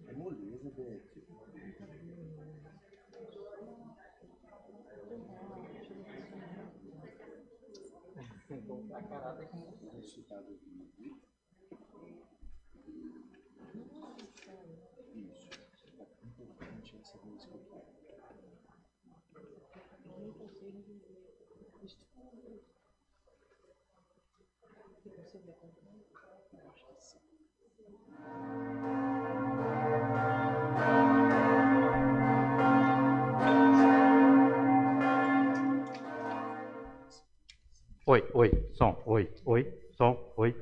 É moleza, Beth. Então, a caráter com Isso tá do vídeo. Isso. É importante essa música aqui. Eu acho que sim. Oi, som, som, oi. Som, oi.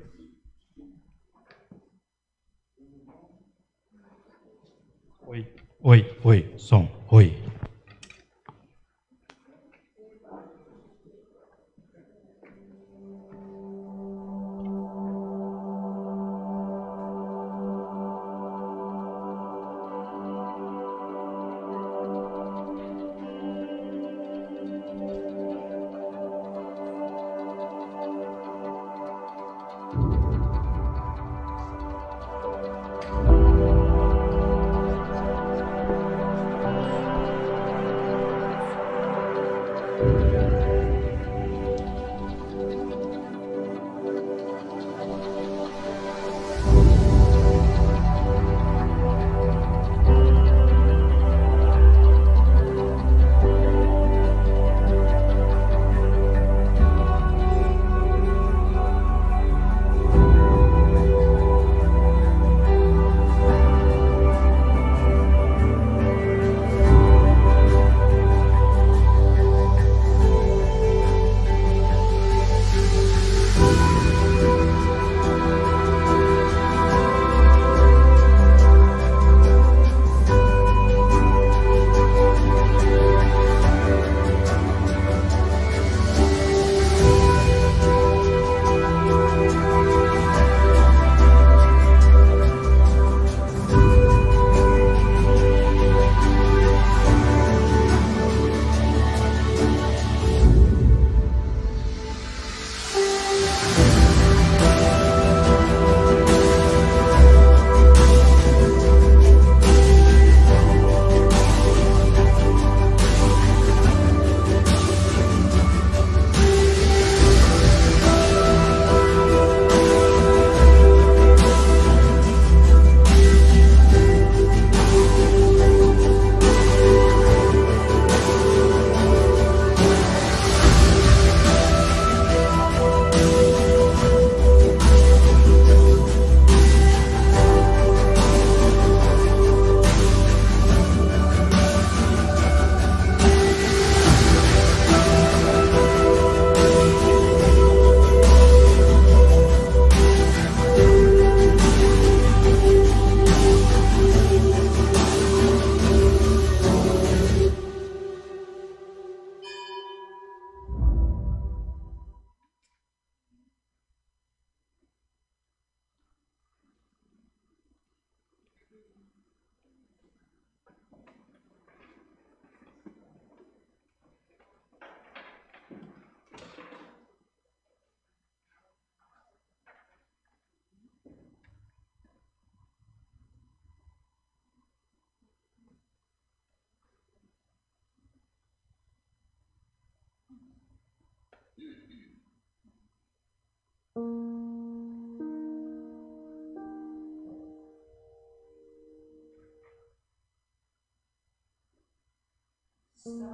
Jesus.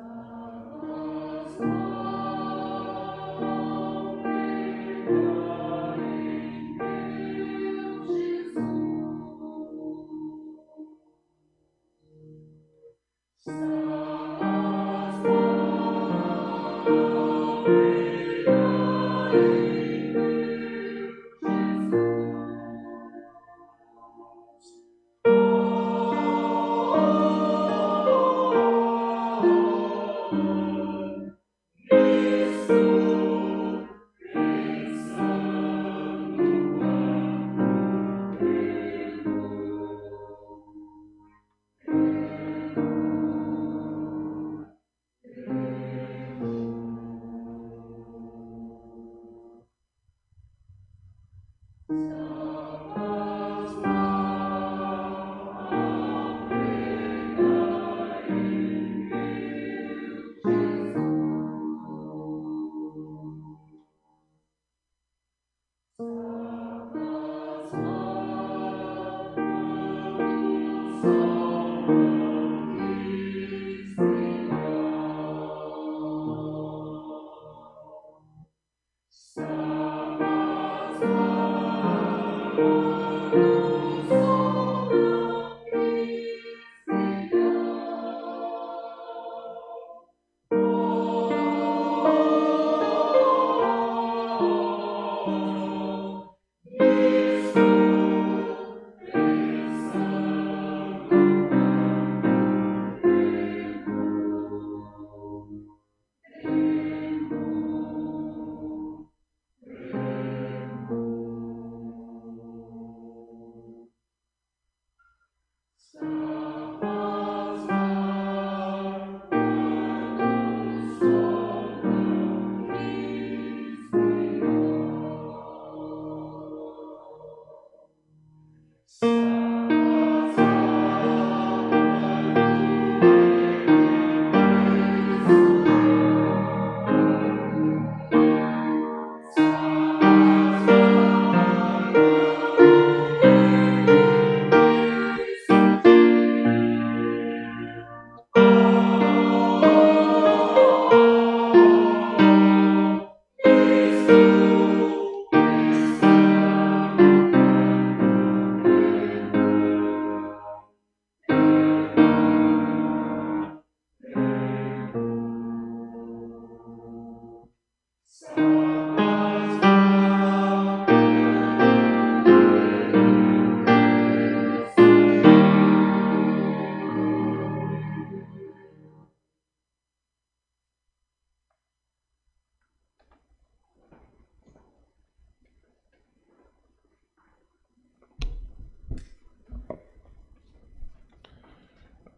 'Cause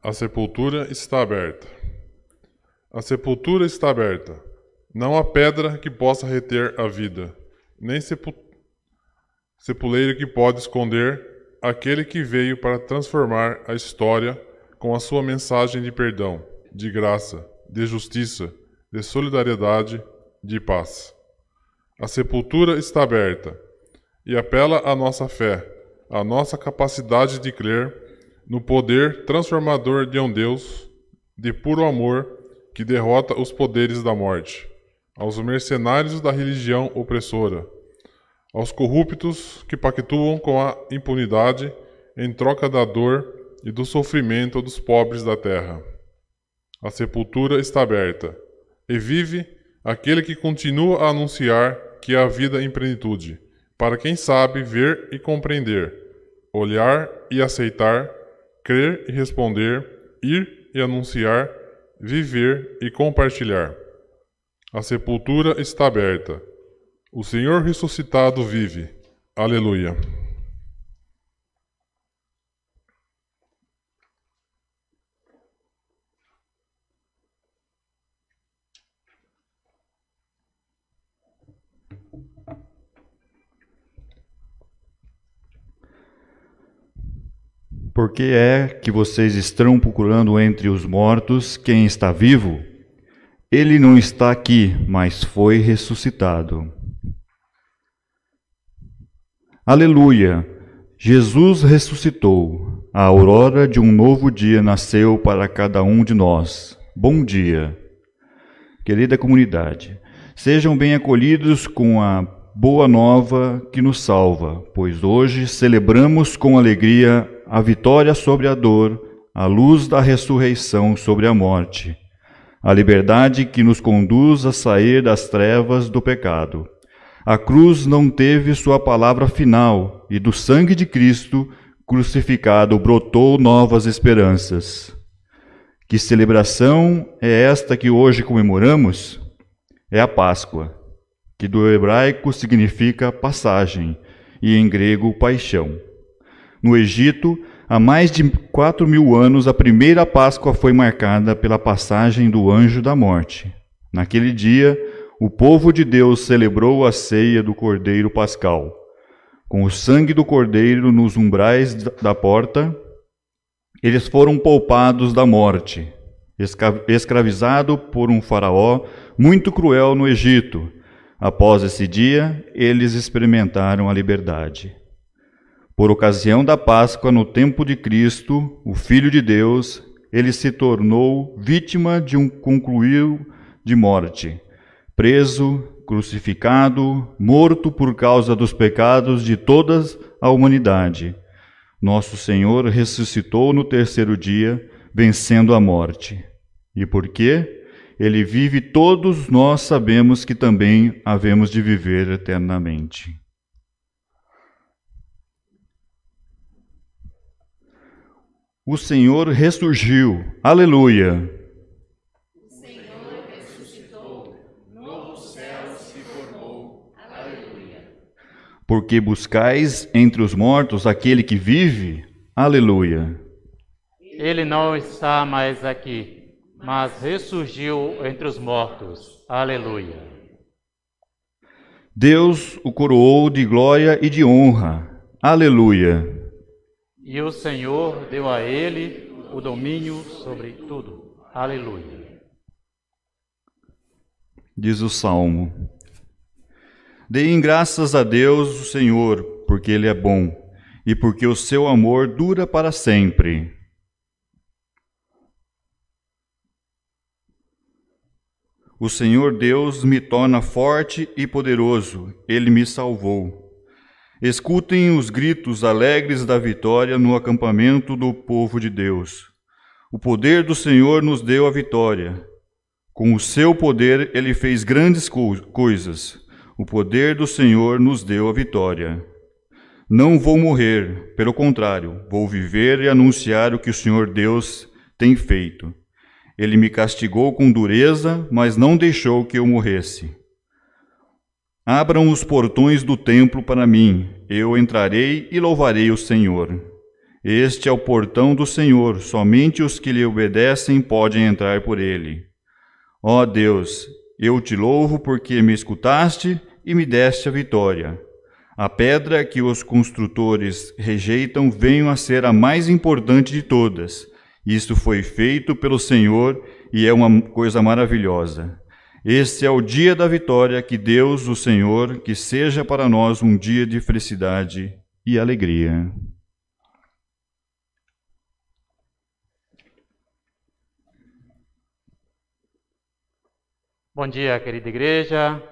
A sepultura está aberta. A sepultura está aberta. Não há pedra que possa reter a vida, nem sepuleiro que pode esconder aquele que veio para transformar a história com a sua mensagem de perdão, de graça, de justiça, de solidariedade, de paz. A sepultura está aberta e apela à nossa fé, à nossa capacidade de crer no poder transformador de um Deus de puro amor que derrota os poderes da morte, aos mercenários da religião opressora, aos corruptos que pactuam com a impunidade em troca da dor e do sofrimento dos pobres da terra. A sepultura está aberta, e vive aquele que continua a anunciar que há vida em plenitude, para quem sabe ver e compreender, olhar e aceitar, crer e responder, ir e anunciar, viver e compartilhar. A sepultura está aberta. O Senhor ressuscitado vive. Aleluia. Por que é que vocês estão procurando entre os mortos quem está vivo? Ele não está aqui, mas foi ressuscitado. Aleluia! Jesus ressuscitou. A aurora de um novo dia nasceu para cada um de nós. Bom dia! Querida comunidade, sejam bem acolhidos com a boa nova que nos salva, pois hoje celebramos com alegria a vitória sobre a dor, a luz da ressurreição sobre a morte, a liberdade que nos conduz a sair das trevas do pecado. A cruz não teve sua palavra final, e do sangue de Cristo crucificado brotou novas esperanças. Que celebração é esta que hoje comemoramos? É a Páscoa, que do hebraico significa passagem, e em grego paixão. No Egito, há mais de 4.000 anos, a primeira Páscoa foi marcada pela passagem do anjo da morte. Naquele dia, o povo de Deus celebrou a ceia do Cordeiro Pascal. Com o sangue do Cordeiro nos umbrais da porta, eles foram poupados da morte, escravizado por um faraó muito cruel no Egito. Após esse dia, eles experimentaram a liberdade. Por ocasião da Páscoa, no tempo de Cristo, o Filho de Deus, ele se tornou vítima de um concluir de morte, preso, crucificado, morto por causa dos pecados de toda a humanidade. Nosso Senhor ressuscitou no terceiro dia, vencendo a morte. E por quê? Ele vive, todos nós sabemos que também havemos de viver eternamente. O Senhor ressurgiu. Aleluia! O Senhor ressuscitou. Novo céu se formou. Aleluia! Porque buscais entre os mortos aquele que vive? Aleluia! Ele não está mais aqui, mas ressurgiu entre os mortos. Aleluia! Deus o coroou de glória e de honra. Aleluia! E o Senhor deu a ele o domínio sobre tudo. Aleluia! Diz o Salmo: Deem graças a Deus, o Senhor, porque Ele é bom, e porque o seu amor dura para sempre. O Senhor Deus me torna forte e poderoso, Ele me salvou. Escutem os gritos alegres da vitória no acampamento do povo de Deus. O poder do Senhor nos deu a vitória. Com o seu poder, Ele fez grandes coisas. O poder do Senhor nos deu a vitória. Não vou morrer, pelo contrário, vou viver e anunciar o que o Senhor Deus tem feito. Ele me castigou com dureza, mas não deixou que eu morresse. Abram os portões do templo para mim, eu entrarei e louvarei o Senhor. Este é o portão do Senhor, somente os que lhe obedecem podem entrar por ele. Ó Deus, eu te louvo porque me escutaste e me deste a vitória. A pedra que os construtores rejeitam veio a ser a mais importante de todas. Isto foi feito pelo Senhor e é uma coisa maravilhosa. Este é o dia da vitória, que Deus, o Senhor, que seja para nós um dia de felicidade e alegria. Bom dia, querida igreja.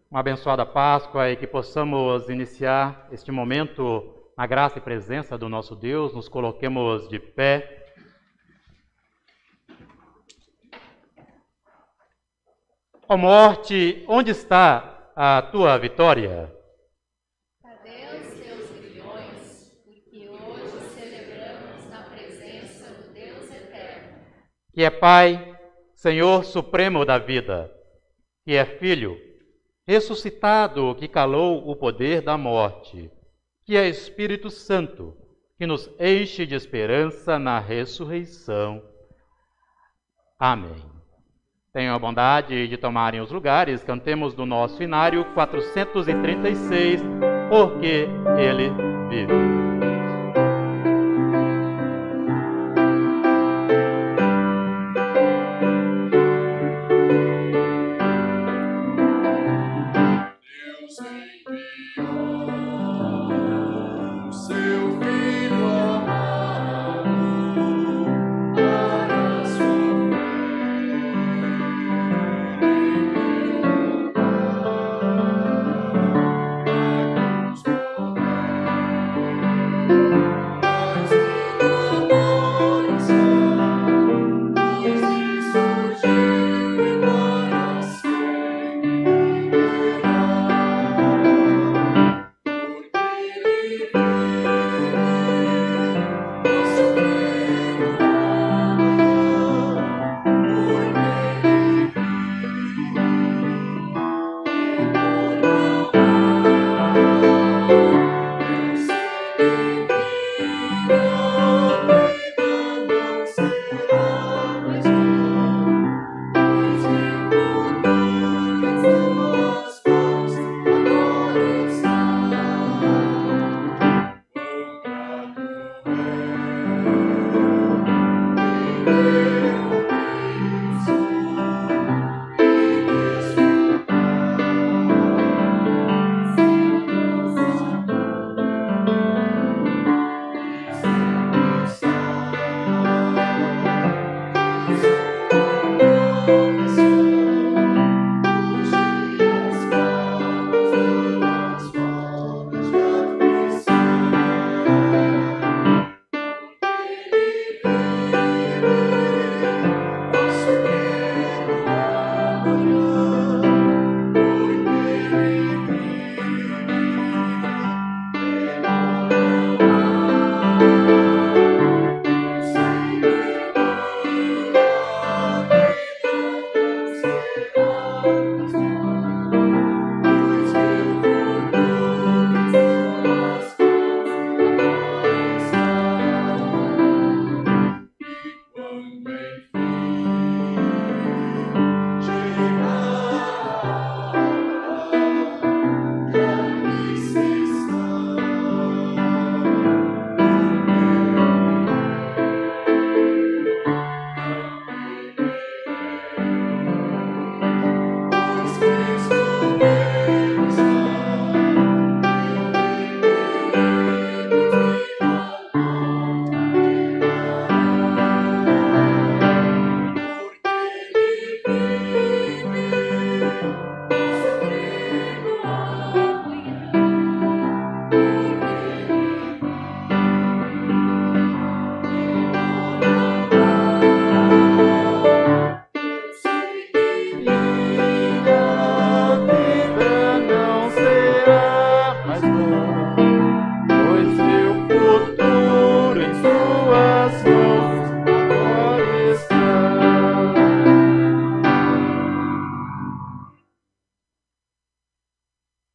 Uma abençoada Páscoa e que possamos iniciar este momento na graça e presença do nosso Deus. Nos coloquemos de pé. Ó morte, onde está a tua vitória? Cadê os teus grilhões? Porque hoje celebramos na presença do Deus eterno. Que é Pai, Senhor supremo da vida, que é Filho, ressuscitado, que calou o poder da morte, que é Espírito Santo, que nos enche de esperança na ressurreição. Amém. Tenham a bondade de tomarem os lugares, cantemos do nosso inário 436, porque Ele vive. Deus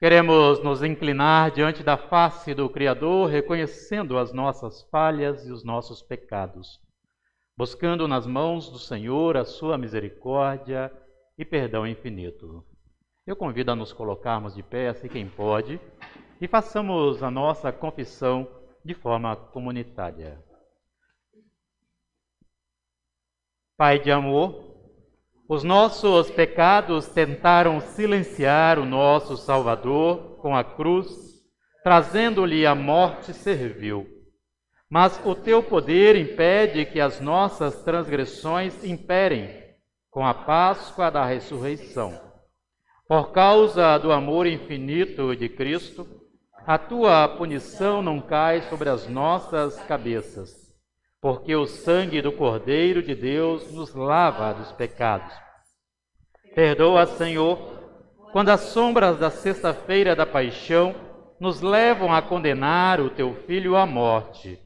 Queremos nos inclinar diante da face do Criador, reconhecendo as nossas falhas e os nossos pecados, buscando nas mãos do Senhor a sua misericórdia e perdão infinito. Eu convido a nos colocarmos de pé, se quem pode, e façamos a nossa confissão de forma comunitária. Pai de amor, os nossos pecados tentaram silenciar o nosso Salvador com a cruz, trazendo-lhe a morte servil. Mas o teu poder impede que as nossas transgressões imperem com a Páscoa da ressurreição. Por causa do amor infinito de Cristo, a tua punição não cai sobre as nossas cabeças, porque o sangue do Cordeiro de Deus nos lava dos pecados. Perdoa, Senhor, quando as sombras da sexta-feira da paixão nos levam a condenar o teu Filho à morte.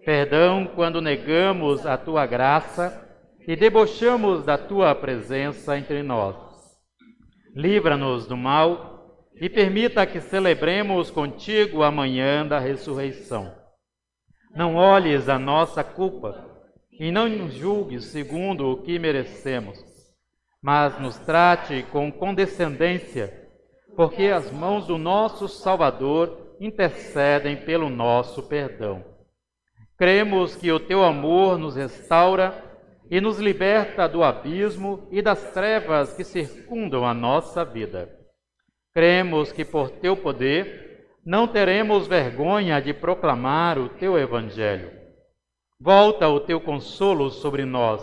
Perdão quando negamos a tua graça e debochamos da tua presença entre nós. Livra-nos do mal e permita que celebremos contigo a manhã da ressurreição. Não olhes a nossa culpa e não nos julgues segundo o que merecemos, mas nos trate com condescendência, porque as mãos do nosso Salvador intercedem pelo nosso perdão. Cremos que o teu amor nos restaura e nos liberta do abismo e das trevas que circundam a nossa vida. Cremos que por teu poder não teremos vergonha de proclamar o teu Evangelho. Volta o teu consolo sobre nós,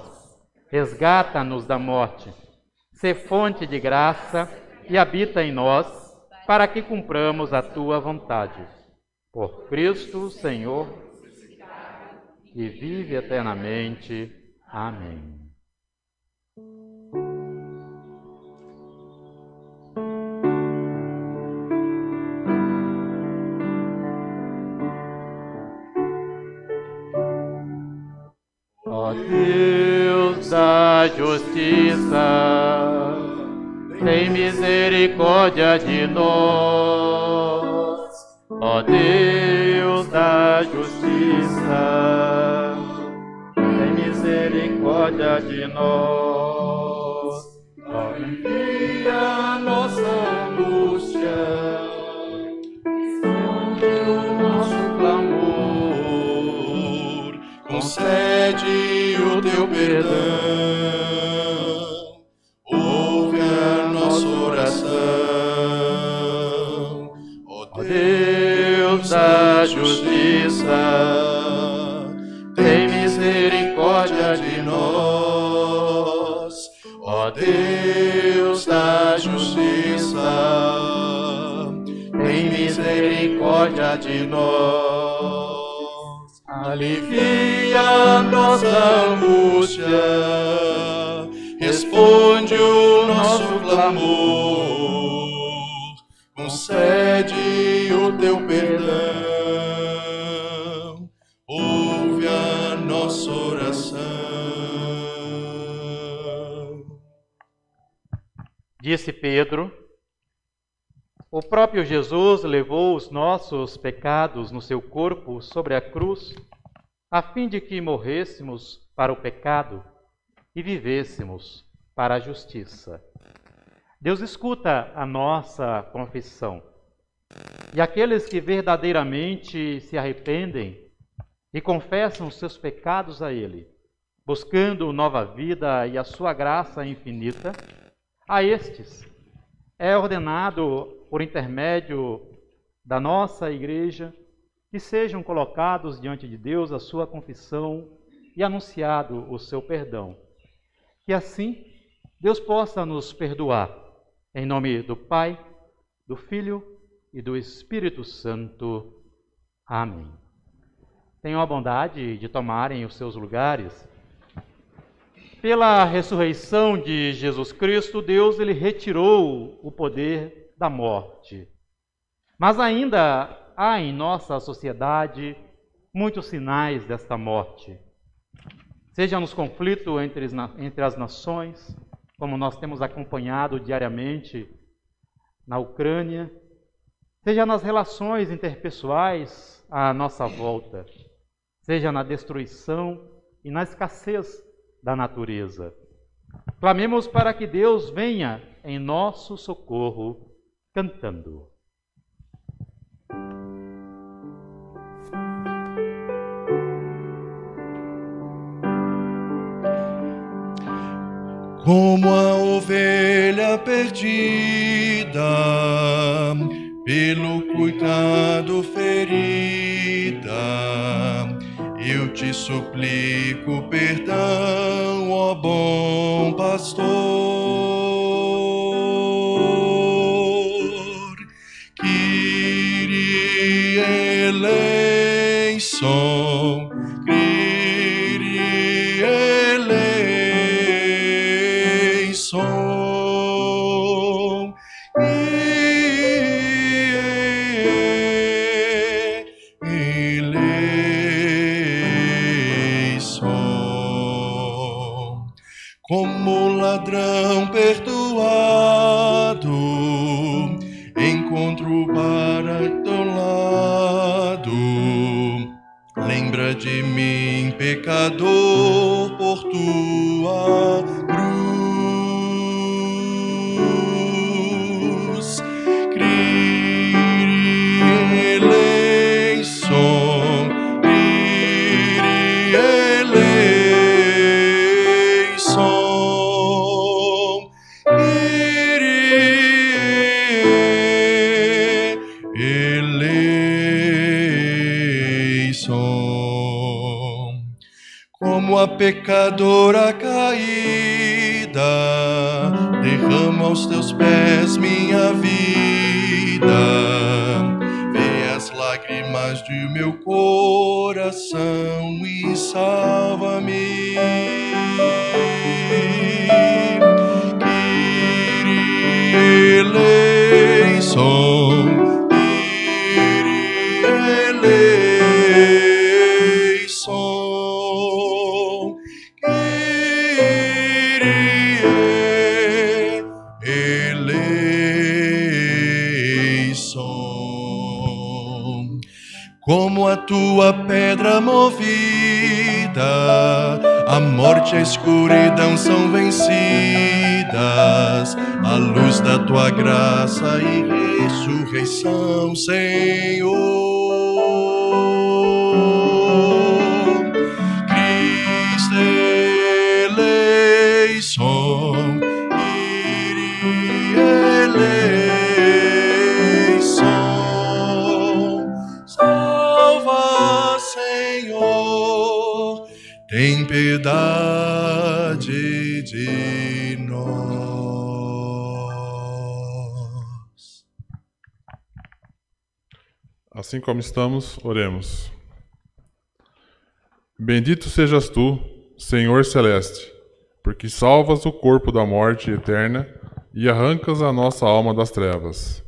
resgata-nos da morte, sê fonte de graça e habita em nós, para que cumpramos a tua vontade. Por Cristo, Senhor, que vive eternamente. Amém. Ó Deus da justiça, tem misericórdia de nós. Ó Deus da justiça, tem misericórdia de nós. Ó, envia nossa angústia, responde o nosso clamor, concede o teu perdão, ouve a nossa oração. Ó Deus da justiça, tem misericórdia de nós. Ó Deus da justiça, tem misericórdia de nós. Alivia nossa angústia, responde o nosso clamor, concede o teu perdão, ouve a nossa oração. Disse Pedro: o próprio Jesus levou os nossos pecados no seu corpo sobre a cruz, a fim de que morrêssemos para o pecado e vivêssemos para a justiça. Deus escuta a nossa confissão, e aqueles que verdadeiramente se arrependem e confessam seus pecados a Ele, buscando nova vida e a sua graça infinita, a estes é ordenado, por intermédio da nossa igreja, que sejam colocados diante de Deus a sua confissão e anunciado o seu perdão. Que assim Deus possa nos perdoar. Em nome do Pai, do Filho e do Espírito Santo. Amém. Tenham a bondade de tomarem os seus lugares. Pela ressurreição de Jesus Cristo, Deus ele retirou o poder da morte. Mas ainda há em nossa sociedade muitos sinais desta morte. Seja nos conflitos entre as nações, como nós temos acompanhado diariamente na Ucrânia seja nas relações interpessoais à nossa volta, seja na destruição e na escassez da natureza. Clamemos para que Deus venha em nosso socorro, cantando. Como a ovelha perdida, pelo cuidado ferida, eu te suplico perdão, ó bom pastor. Kyrie eleison, Kyrie eleison, eleison. Como ladrão perdoado, encontro para teu lado. Lembra de mim, pecador, por tua cruz. Kyrie eleison, Kyrie eleison, Kyrie eleison. Como a pecadora caída, derrama aos teus pés minha vida. Vê as lágrimas do meu coração e salva-me. Kyrie eleison, Kyrie eleison, Kyrie eleison. Como a tua pedra movida, a morte e a escuridão são vencidas. A luz da tua graça e ressurreição, Senhor. Cristo eleison, Kyrie eleison. Salva, Senhor, tem piedade de nós. Assim como estamos, oremos. Bendito sejas tu, Senhor Celeste, porque salvas o corpo da morte eterna e arrancas a nossa alma das trevas.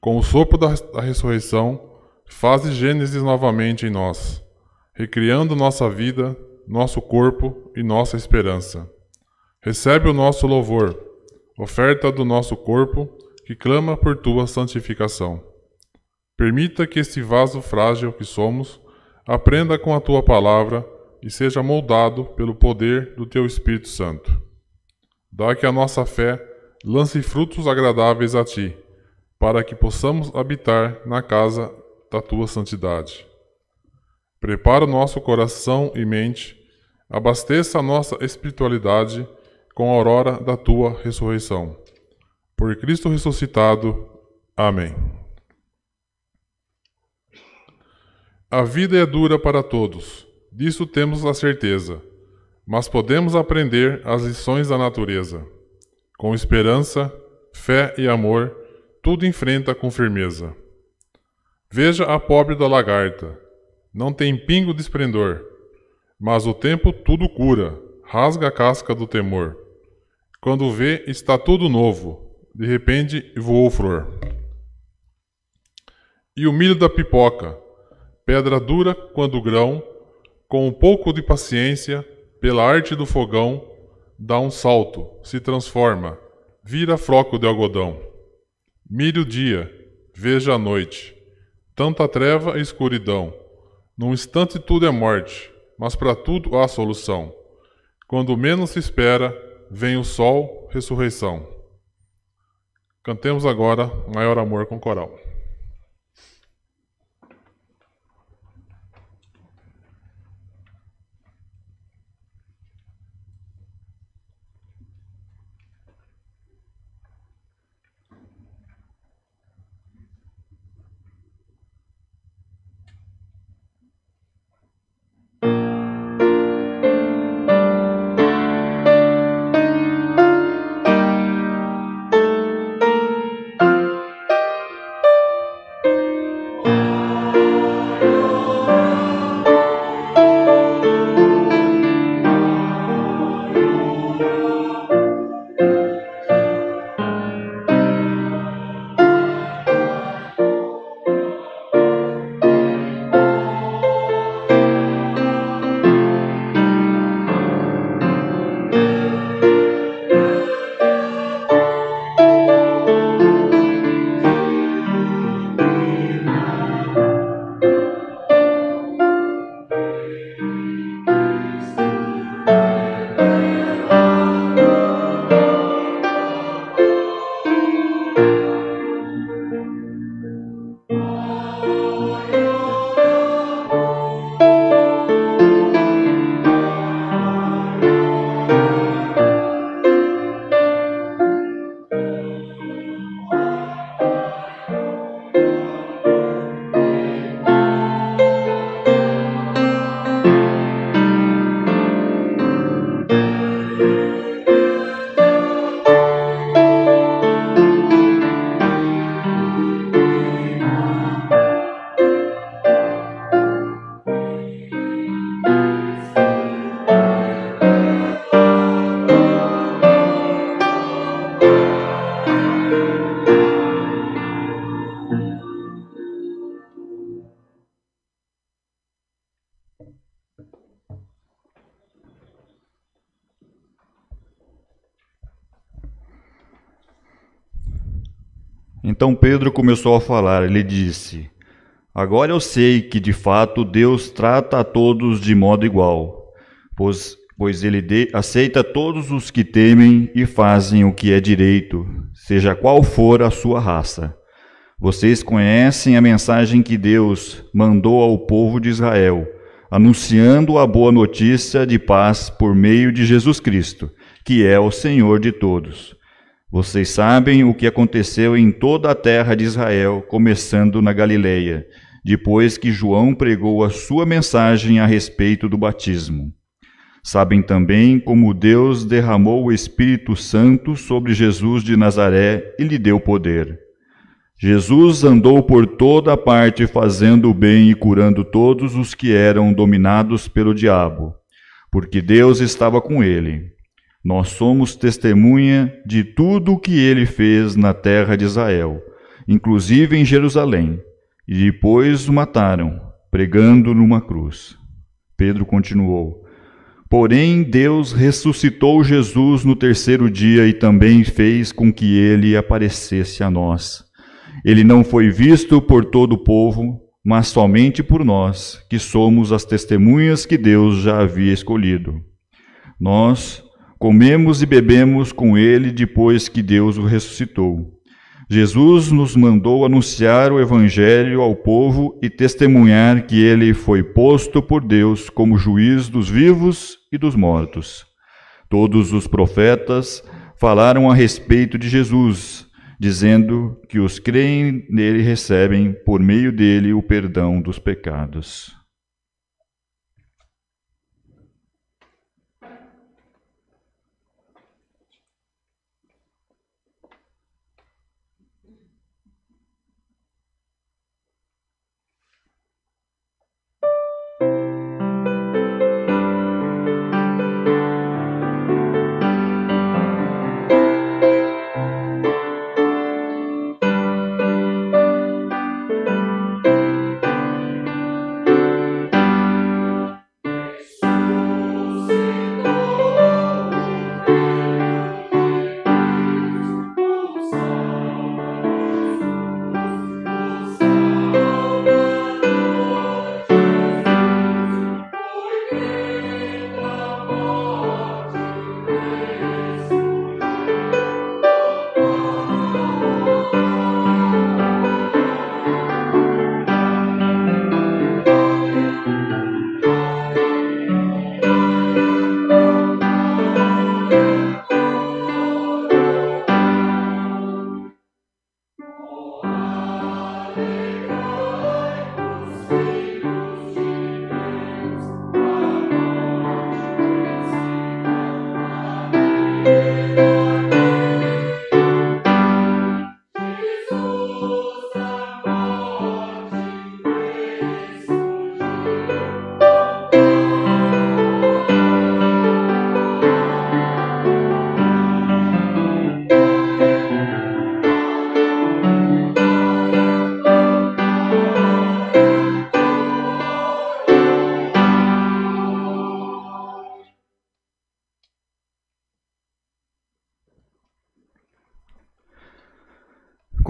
Com o sopro da ressurreição, fazes Gênesis novamente em nós, recriando nossa vida, nosso corpo e nossa esperança. Recebe o nosso louvor, oferta do nosso corpo, que clama por tua santificação. Permita que este vaso frágil que somos aprenda com a tua palavra e seja moldado pelo poder do teu Espírito Santo. Dá que a nossa fé lance frutos agradáveis a ti, para que possamos habitar na casa da tua santidade. Prepara o nosso coração e mente, abasteça a nossa espiritualidade com a aurora da tua ressurreição. Por Cristo ressuscitado. Amém. A vida é dura para todos, disso temos a certeza, mas podemos aprender as lições da natureza. Com esperança, fé e amor, tudo enfrenta com firmeza. Veja a pobre da lagarta, não tem pingo de esplendor, mas o tempo tudo cura, rasga a casca do temor. Quando vê, está tudo novo, de repente voou flor. E o milho da pipoca, pedra dura quando grão, com um pouco de paciência, pela arte do fogão, dá um salto, se transforma, vira floco de algodão. Mire o dia, veja a noite. Tanta treva e escuridão. Num instante tudo é morte, mas para tudo há solução. Quando menos se espera, vem o sol, ressurreição. Cantemos agora Maior Amor com coral. Então Pedro começou a falar. Ele disse: agora eu sei que de fato Deus trata a todos de modo igual, pois ele aceita todos os que temem e fazem o que é direito, seja qual for a sua raça. Vocês conhecem a mensagem que Deus mandou ao povo de Israel, anunciando a boa notícia de paz por meio de Jesus Cristo, que é o Senhor de todos. Vocês sabem o que aconteceu em toda a terra de Israel, começando na Galileia, depois que João pregou a sua mensagem a respeito do batismo. Sabem também como Deus derramou o Espírito Santo sobre Jesus de Nazaré e lhe deu poder. Jesus andou por toda a parte fazendo o bem e curando todos os que eram dominados pelo diabo, porque Deus estava com ele. Nós somos testemunha de tudo o que ele fez na terra de Israel, inclusive em Jerusalém, e depois o mataram, pregando numa cruz. Pedro continuou: porém, Deus ressuscitou Jesus no terceiro dia e também fez com que ele aparecesse a nós. Ele não foi visto por todo o povo, mas somente por nós, que somos as testemunhas que Deus já havia escolhido. Nós comemos e bebemos com ele depois que Deus o ressuscitou. Jesus nos mandou anunciar o Evangelho ao povo e testemunhar que ele foi posto por Deus como juiz dos vivos e dos mortos. Todos os profetas falaram a respeito de Jesus, dizendo que os que creem nele recebem, por meio dele, o perdão dos pecados.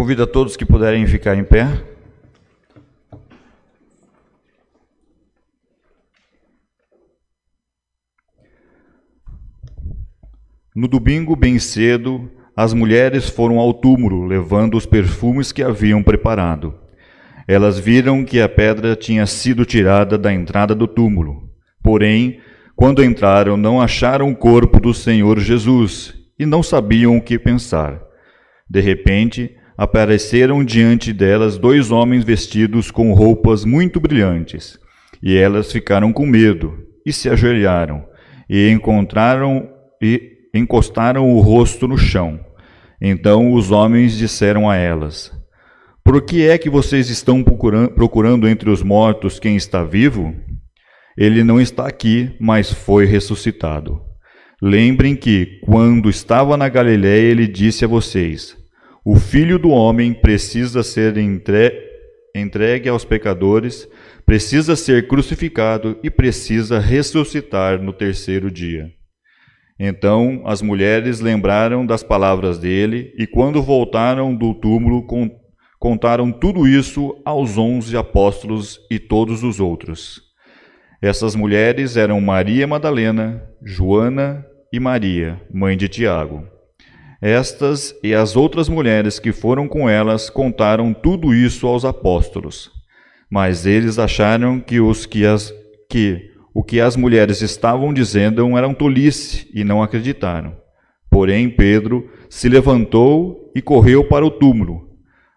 Convido a todos que puderem ficar em pé. No domingo, bem cedo, as mulheres foram ao túmulo, levando os perfumes que haviam preparado. Elas viram que a pedra tinha sido tirada da entrada do túmulo. Porém, quando entraram, não acharam o corpo do Senhor Jesus e não sabiam o que pensar. De repente, apareceram diante delas 2 homens vestidos com roupas muito brilhantes. E elas ficaram com medo e se ajoelharam e encostaram o rosto no chão. Então os homens disseram a elas: Por que é que vocês estão procurando entre os mortos quem está vivo? Ele não está aqui, mas foi ressuscitado. Lembrem que, quando estava na Galiléia, ele disse a vocês: O Filho do Homem precisa ser entregue aos pecadores, precisa ser crucificado e precisa ressuscitar no 3º dia. Então as mulheres lembraram das palavras dele e, quando voltaram do túmulo, contaram tudo isso aos 11 apóstolos e todos os outros. Essas mulheres eram Maria Madalena, Joana e Maria, mãe de Tiago. Estas e as outras mulheres que foram com elas contaram tudo isso aos apóstolos. Mas eles acharam que o que as mulheres estavam dizendo eram tolice e não acreditaram. Porém, Pedro se levantou e correu para o túmulo.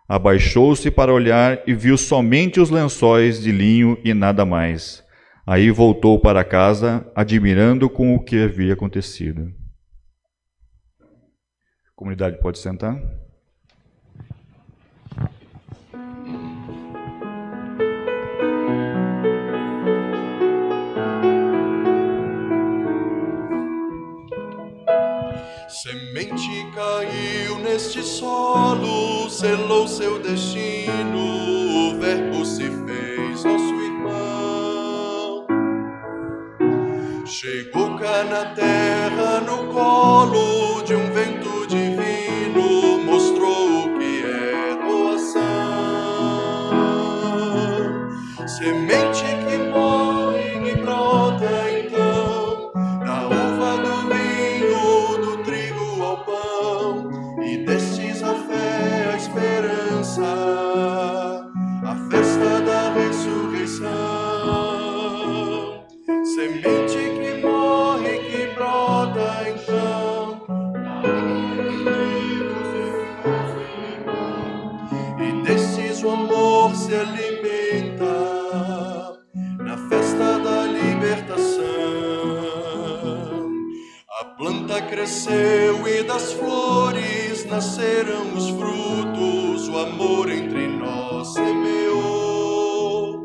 Abaixou-se para olhar e viu somente os lençóis de linho e nada mais. Aí voltou para casa, admirando com o que havia acontecido. A comunidade pode sentar? Semente caiu neste solo, selou seu destino, o Verbo se fez nosso irmão. Chegou cá na terra no colo de um vento divino, mostrou o que é doação. Semente que morre, que brota então, da uva do vinho, do trigo ao pão, e destes a fé, a esperança, a festa da ressurreição. Semente que morre, que brota então, e destes o amor se alimenta, na festa da libertação. A planta cresceu e das flores nasceram os frutos, o amor entre nós semeou.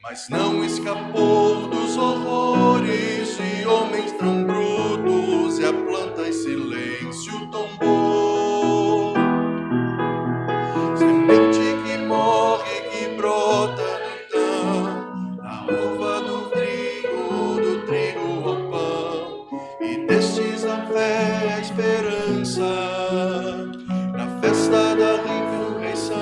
Mas não escapou dos horrores de homens tão brutos, e a planta em silêncio tombou. Semente que morre, que brota então, da uva do trigo ao pão, e destes a fé, a esperança, na festa da ressurreição.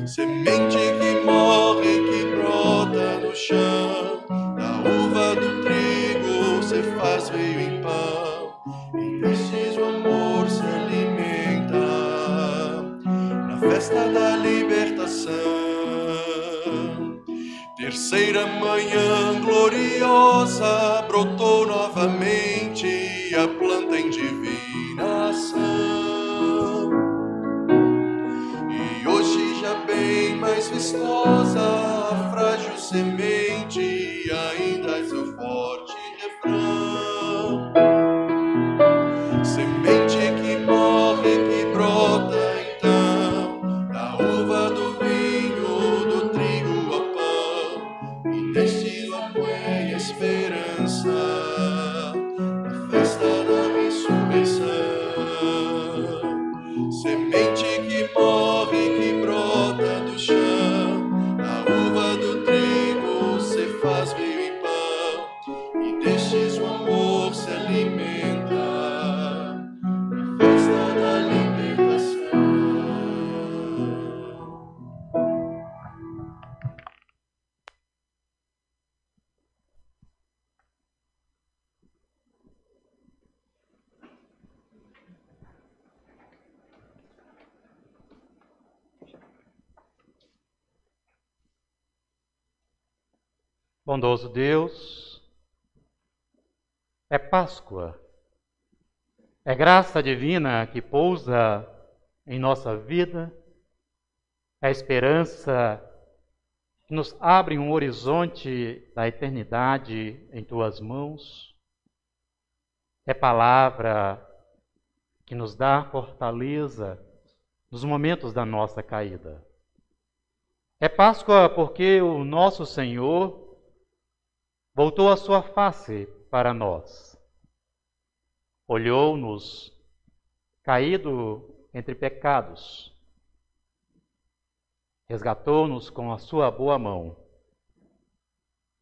Semente que morre, que brota no chão, da uva do trigo se faz veio em pão, e destes o amor se alimenta, na festa da libertação. Terceira manhã gloriosa, brotou novamente a planta em divina ação. E hoje já bem mais vistosa, a frágil semente, ainda é seu forte refrão. Semente que morre, que brota então, da uva do vinho, do trigo ao pão, e deste o amor e a esperança, na festa da ressurreição. Semente que morre, que brota do chão, da uva do trigo Bondoso Deus, é Páscoa, é graça divina que pousa em nossa vida, é esperança que nos abre um horizonte da eternidade em Tuas mãos, é palavra que nos dá fortaleza nos momentos da nossa caída. É Páscoa porque o nosso Senhor voltou a sua face para nós, olhou-nos caído entre pecados, resgatou-nos com a sua boa mão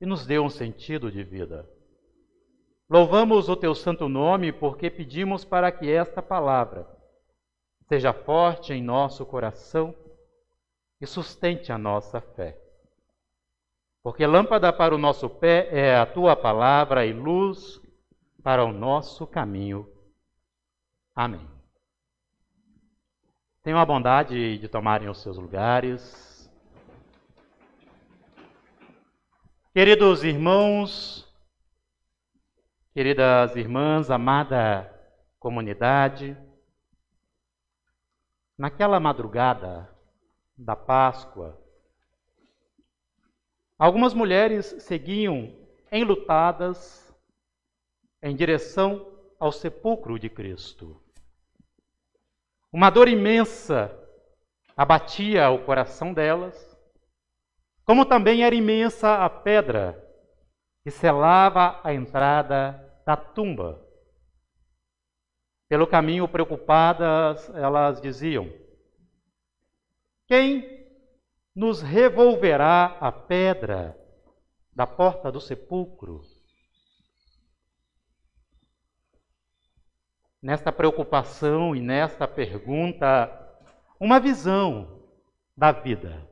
e nos deu um sentido de vida. Louvamos o teu santo nome porque pedimos para que esta palavra seja forte em nosso coração e sustente a nossa fé. Porque lâmpada para o nosso pé é a tua palavra e luz para o nosso caminho. Amém. Tenham a bondade de tomarem os seus lugares. Queridos irmãos, queridas irmãs, amada comunidade, naquela madrugada da Páscoa, algumas mulheres seguiam enlutadas em direção ao sepulcro de Cristo. Uma dor imensa abatia o coração delas, como também era imensa a pedra que selava a entrada da tumba. Pelo caminho, preocupadas, elas diziam: quem nos revolverá a pedra da porta do sepulcro? Nesta preocupação e nesta pergunta, uma visão da vida.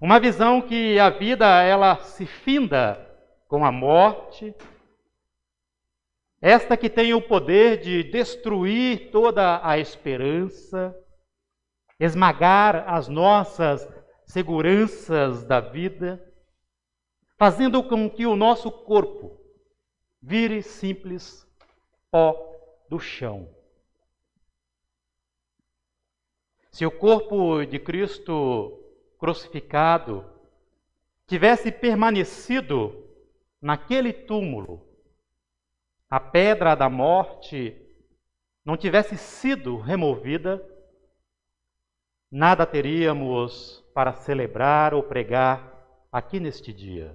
Uma visão que a vida, ela se finda com a morte. Esta que tem o poder de destruir toda a esperança, esmagar as nossas seguranças da vida, fazendo com que o nosso corpo vire simples pó do chão. Se o corpo de Cristo crucificado tivesse permanecido naquele túmulo, a pedra da morte não tivesse sido removida, nada teríamos para celebrar ou pregar aqui neste dia.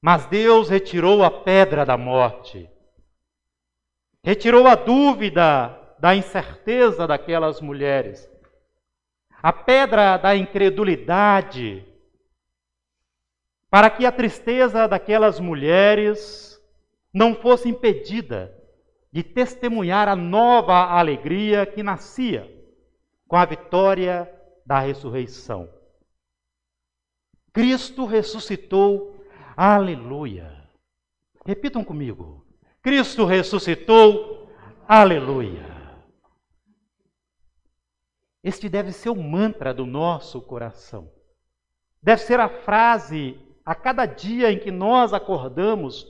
Mas Deus retirou a pedra da morte, retirou a dúvida da incerteza daquelas mulheres, a pedra da incredulidade, para que a tristeza daquelas mulheres não fosse impedida de testemunhar a nova alegria que nascia com a vitória da ressurreição. Cristo ressuscitou, aleluia. Repitam comigo. Cristo ressuscitou, aleluia. Este deve ser o mantra do nosso coração. Deve ser a frase a cada dia em que nós acordamos.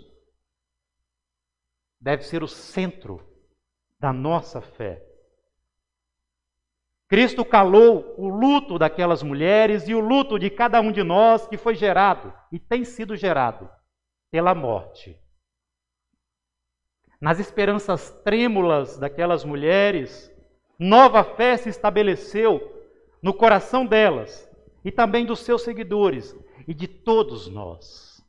Deve ser o centro da nossa fé. Cristo calou o luto daquelas mulheres e o luto de cada um de nós que foi gerado e tem sido gerado pela morte. Nas esperanças trêmulas daquelas mulheres, nova fé se estabeleceu no coração delas e também dos seus seguidores e de todos nós.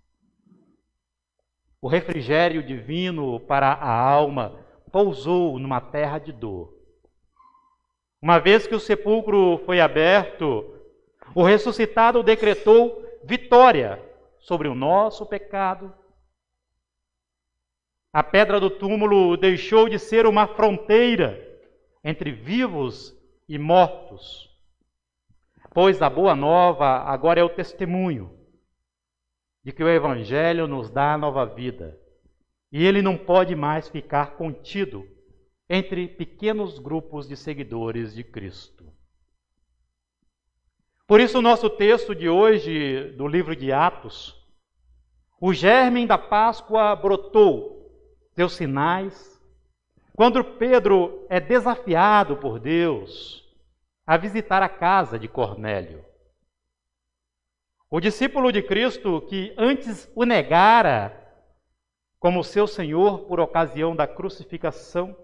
O refrigério divino para a alma pousou numa terra de dor. Uma vez que o sepulcro foi aberto, o ressuscitado decretou vitória sobre o nosso pecado. A pedra do túmulo deixou de ser uma fronteira entre vivos e mortos, pois a boa nova agora é o testemunho de que o Evangelho nos dá nova vida e ele não pode mais ficar contido entre pequenos grupos de seguidores de Cristo. Por isso, o nosso texto de hoje, do livro de Atos, o germe da Páscoa brotou, seus sinais, quando Pedro é desafiado por Deus a visitar a casa de Cornélio. O discípulo de Cristo que antes o negara como seu Senhor por ocasião da crucificação,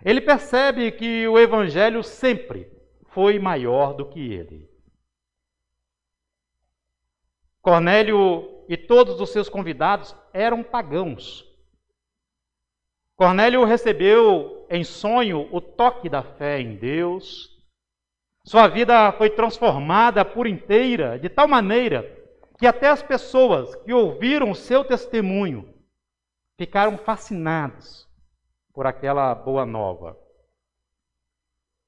ele percebe que o Evangelho sempre foi maior do que ele. Cornélio e todos os seus convidados eram pagãos. Cornélio recebeu em sonho o toque da fé em Deus. Sua vida foi transformada por inteira, de tal maneira que até as pessoas que ouviram o seu testemunho ficaram fascinados por aquela boa nova.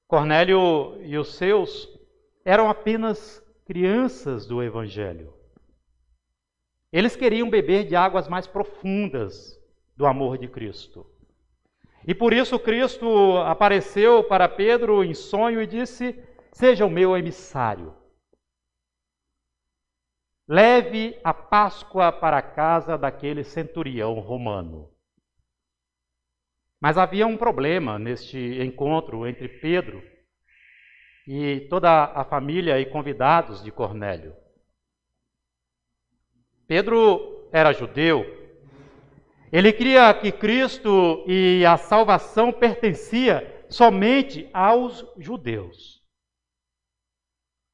Cornélio e os seus eram apenas crianças do Evangelho. Eles queriam beber de águas mais profundas do amor de Cristo. E por isso Cristo apareceu para Pedro em sonho e disse: seja o meu emissário. Leve a Páscoa para a casa daquele centurião romano. Mas havia um problema neste encontro entre Pedro e toda a família e convidados de Cornélio. Pedro era judeu. Ele cria que Cristo e a salvação pertencia somente aos judeus.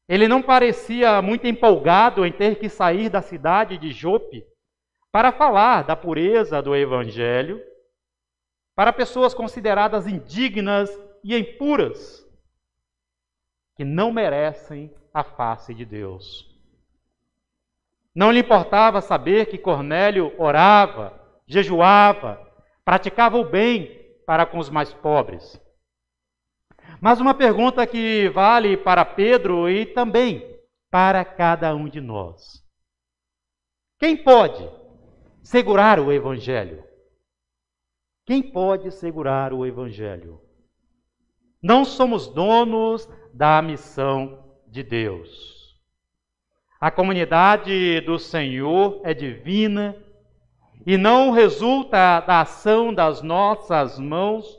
Ele não parecia muito empolgado em ter que sair da cidade de Jope para falar da pureza do Evangelho para pessoas consideradas indignas e impuras, que não merecem a face de Deus. Não lhe importava saber que Cornélio orava, jejuava, praticava o bem para com os mais pobres. Mas uma pergunta que vale para Pedro e também para cada um de nós: quem pode segurar o Evangelho? Quem pode segurar o Evangelho? Não somos donos da missão de Deus. A comunidade do Senhor é divina e não resulta da ação das nossas mãos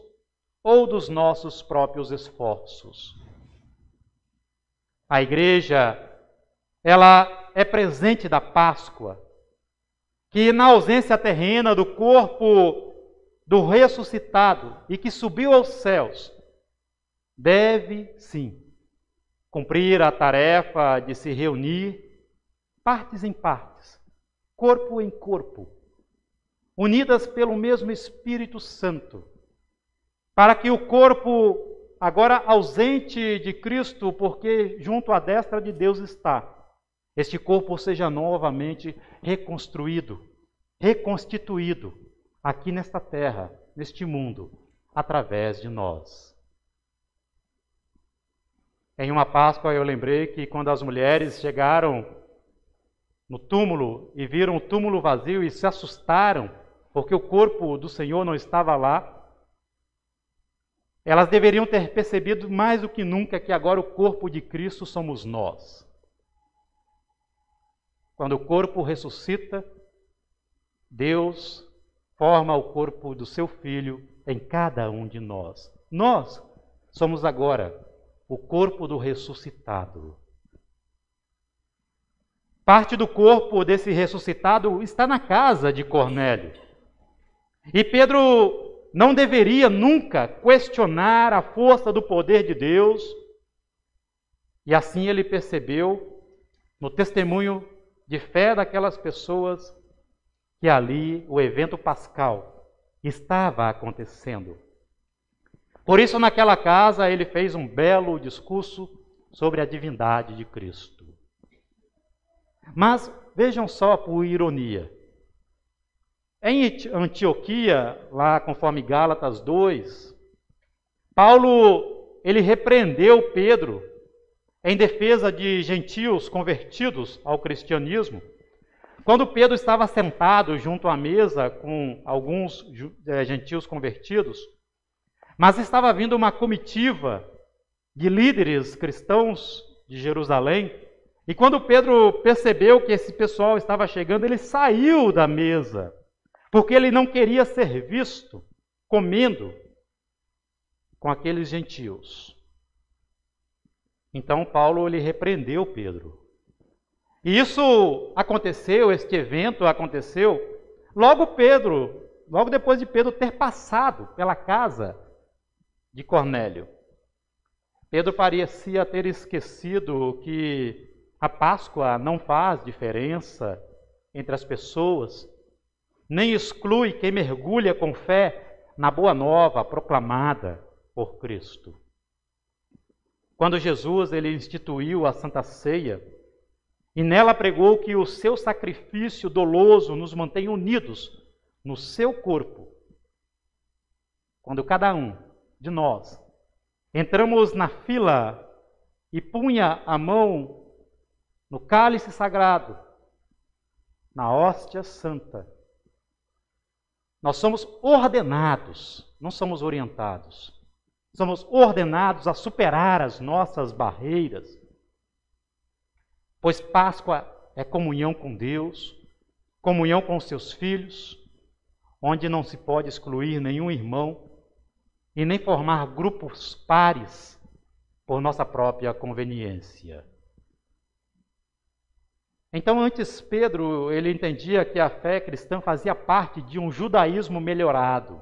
ou dos nossos próprios esforços. A igreja, ela é presente da Páscoa, que na ausência terrena do corpo do ressuscitado e que subiu aos céus, deve, sim, cumprir a tarefa de se reunir, partes em partes, corpo em corpo, unidas pelo mesmo Espírito Santo, para que o corpo, agora ausente de Cristo, porque junto à destra de Deus está, este corpo seja novamente reconstruído, reconstituído, aqui nesta terra, neste mundo, através de nós. Em uma Páscoa eu lembrei que quando as mulheres chegaram no túmulo e viram o túmulo vazio e se assustaram, porque o corpo do Senhor não estava lá, elas deveriam ter percebido mais do que nunca que agora o corpo de Cristo somos nós. Quando o corpo ressuscita, Deus forma o corpo do seu Filho em cada um de nós. Nós somos agora o corpo do ressuscitado. Parte do corpo desse ressuscitado está na casa de Cornélio. E Pedro não deveria nunca questionar a força do poder de Deus. E assim ele percebeu, no testemunho de fé daquelas pessoas, que ali o evento pascal estava acontecendo. Por isso, naquela casa, ele fez um belo discurso sobre a divindade de Cristo. Mas vejam só por ironia. Em Antioquia, lá conforme Gálatas 2, Paulo, ele repreendeu Pedro em defesa de gentios convertidos ao cristianismo. Quando Pedro estava sentado junto à mesa com alguns gentios convertidos, mas estava vindo uma comitiva de líderes cristãos de Jerusalém. E quando Pedro percebeu que esse pessoal estava chegando, ele saiu da mesa, porque ele não queria ser visto comendo com aqueles gentios. Então Paulo ele repreendeu Pedro. E isso aconteceu, este evento aconteceu logo depois de Pedro ter passado pela casa de Cornélio. Pedro parecia ter esquecido que a Páscoa não faz diferença entre as pessoas, nem exclui quem mergulha com fé na boa nova proclamada por Cristo. Quando Jesus ele instituiu a Santa Ceia, e nela pregou que o seu sacrifício doloso nos mantém unidos no seu corpo. Quando cada um de nós entramos na fila e punha a mão no cálice sagrado, na hóstia santa, nós somos ordenados, não somos orientados. Somos ordenados a superar as nossas barreiras, pois Páscoa é comunhão com Deus, comunhão com os seus filhos, onde não se pode excluir nenhum irmão e nem formar grupos pares por nossa própria conveniência. Então, antes Pedro, ele entendia que a fé cristã fazia parte de um judaísmo melhorado.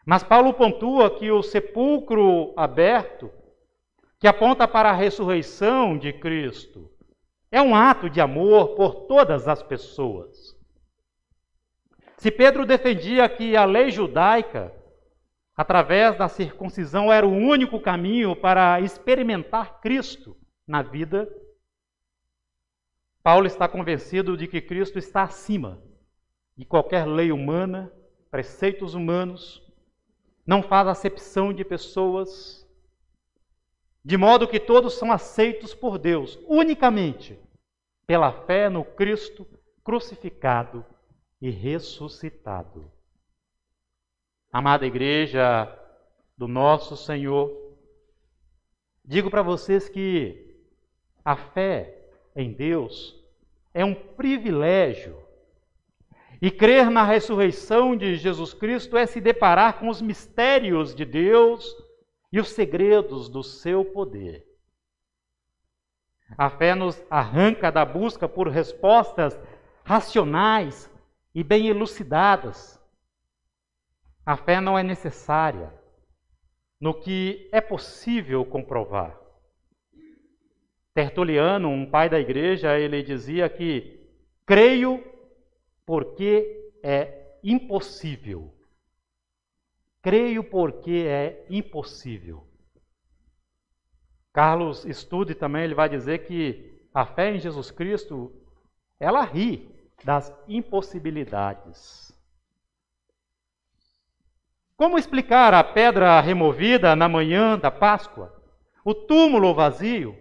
Mas Paulo pontua que o sepulcro aberto, que aponta para a ressurreição de Cristo, é um ato de amor por todas as pessoas. Se Pedro defendia que a lei judaica, através da circuncisão, era o único caminho para experimentar Cristo na vida, Paulo está convencido de que Cristo está acima de qualquer lei humana, preceitos humanos, não faz acepção de pessoas, de modo que todos são aceitos por Deus, unicamente pela fé no Cristo crucificado e ressuscitado. Amada igreja do nosso Senhor, digo para vocês que a fé em Deus é um privilégio. E crer na ressurreição de Jesus Cristo é se deparar com os mistérios de Deus e os segredos do seu poder. A fé nos arranca da busca por respostas racionais e bem elucidadas. A fé não é necessária no que é possível comprovar. Tertuliano, um pai da igreja, ele dizia que creio porque é impossível. Creio porque é impossível. Carlos Stude também ele vai dizer que a fé em Jesus Cristo, ela ri das impossibilidades. Como explicar a pedra removida na manhã da Páscoa, o túmulo vazio,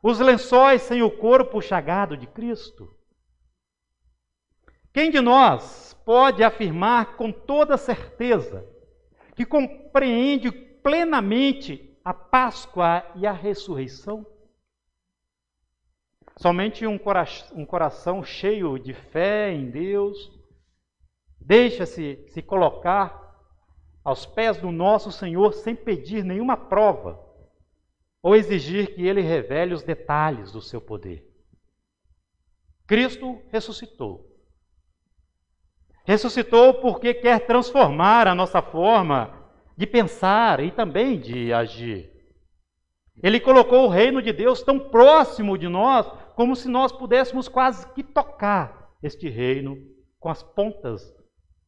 os lençóis sem o corpo chagado de Cristo? Quem de nós pode afirmar com toda certeza que compreende plenamente a Páscoa e a ressurreição? Somente um coração cheio de fé em Deus deixa-se se colocar aos pés do nosso Senhor sem pedir nenhuma prova ou exigir que Ele revele os detalhes do seu poder. Cristo ressuscitou. Ressuscitou porque quer transformar a nossa forma de pensar e também de agir. Ele colocou o reino de Deus tão próximo de nós, como se nós pudéssemos quase que tocar este reino com as pontas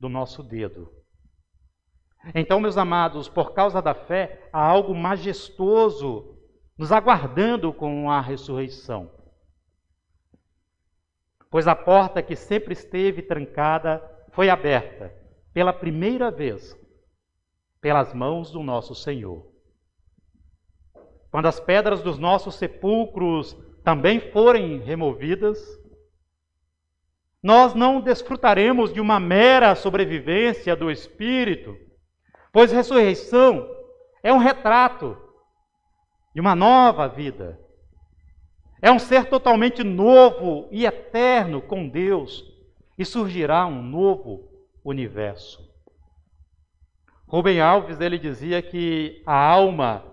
do nosso dedo. Então, meus amados, por causa da fé, há algo majestoso nos aguardando com a ressurreição. Pois a porta que sempre esteve trancada foi aberta pela primeira vez pelas mãos do nosso Senhor. Quando as pedras dos nossos sepulcros também forem removidas, nós não desfrutaremos de uma mera sobrevivência do Espírito, pois ressurreição é um retrato de uma nova vida, É um ser totalmente novo e eterno com Deus, e surgirá um novo universo. Rubem Alves, ele dizia que a alma,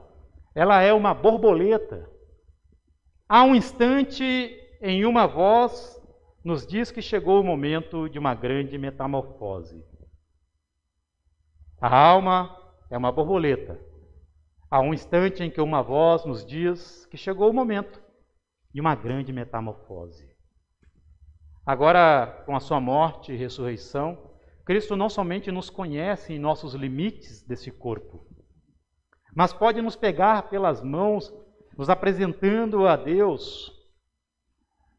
ela é uma borboleta. Há um instante, em uma voz, nos diz que chegou o momento de uma grande metamorfose. A alma é uma borboleta. Há um instante em que uma voz nos diz que chegou o momento de uma grande metamorfose. Agora, com a sua morte e ressurreição, Cristo não somente nos conhece em nossos limites desse corpo, mas pode nos pegar pelas mãos, nos apresentando a Deus,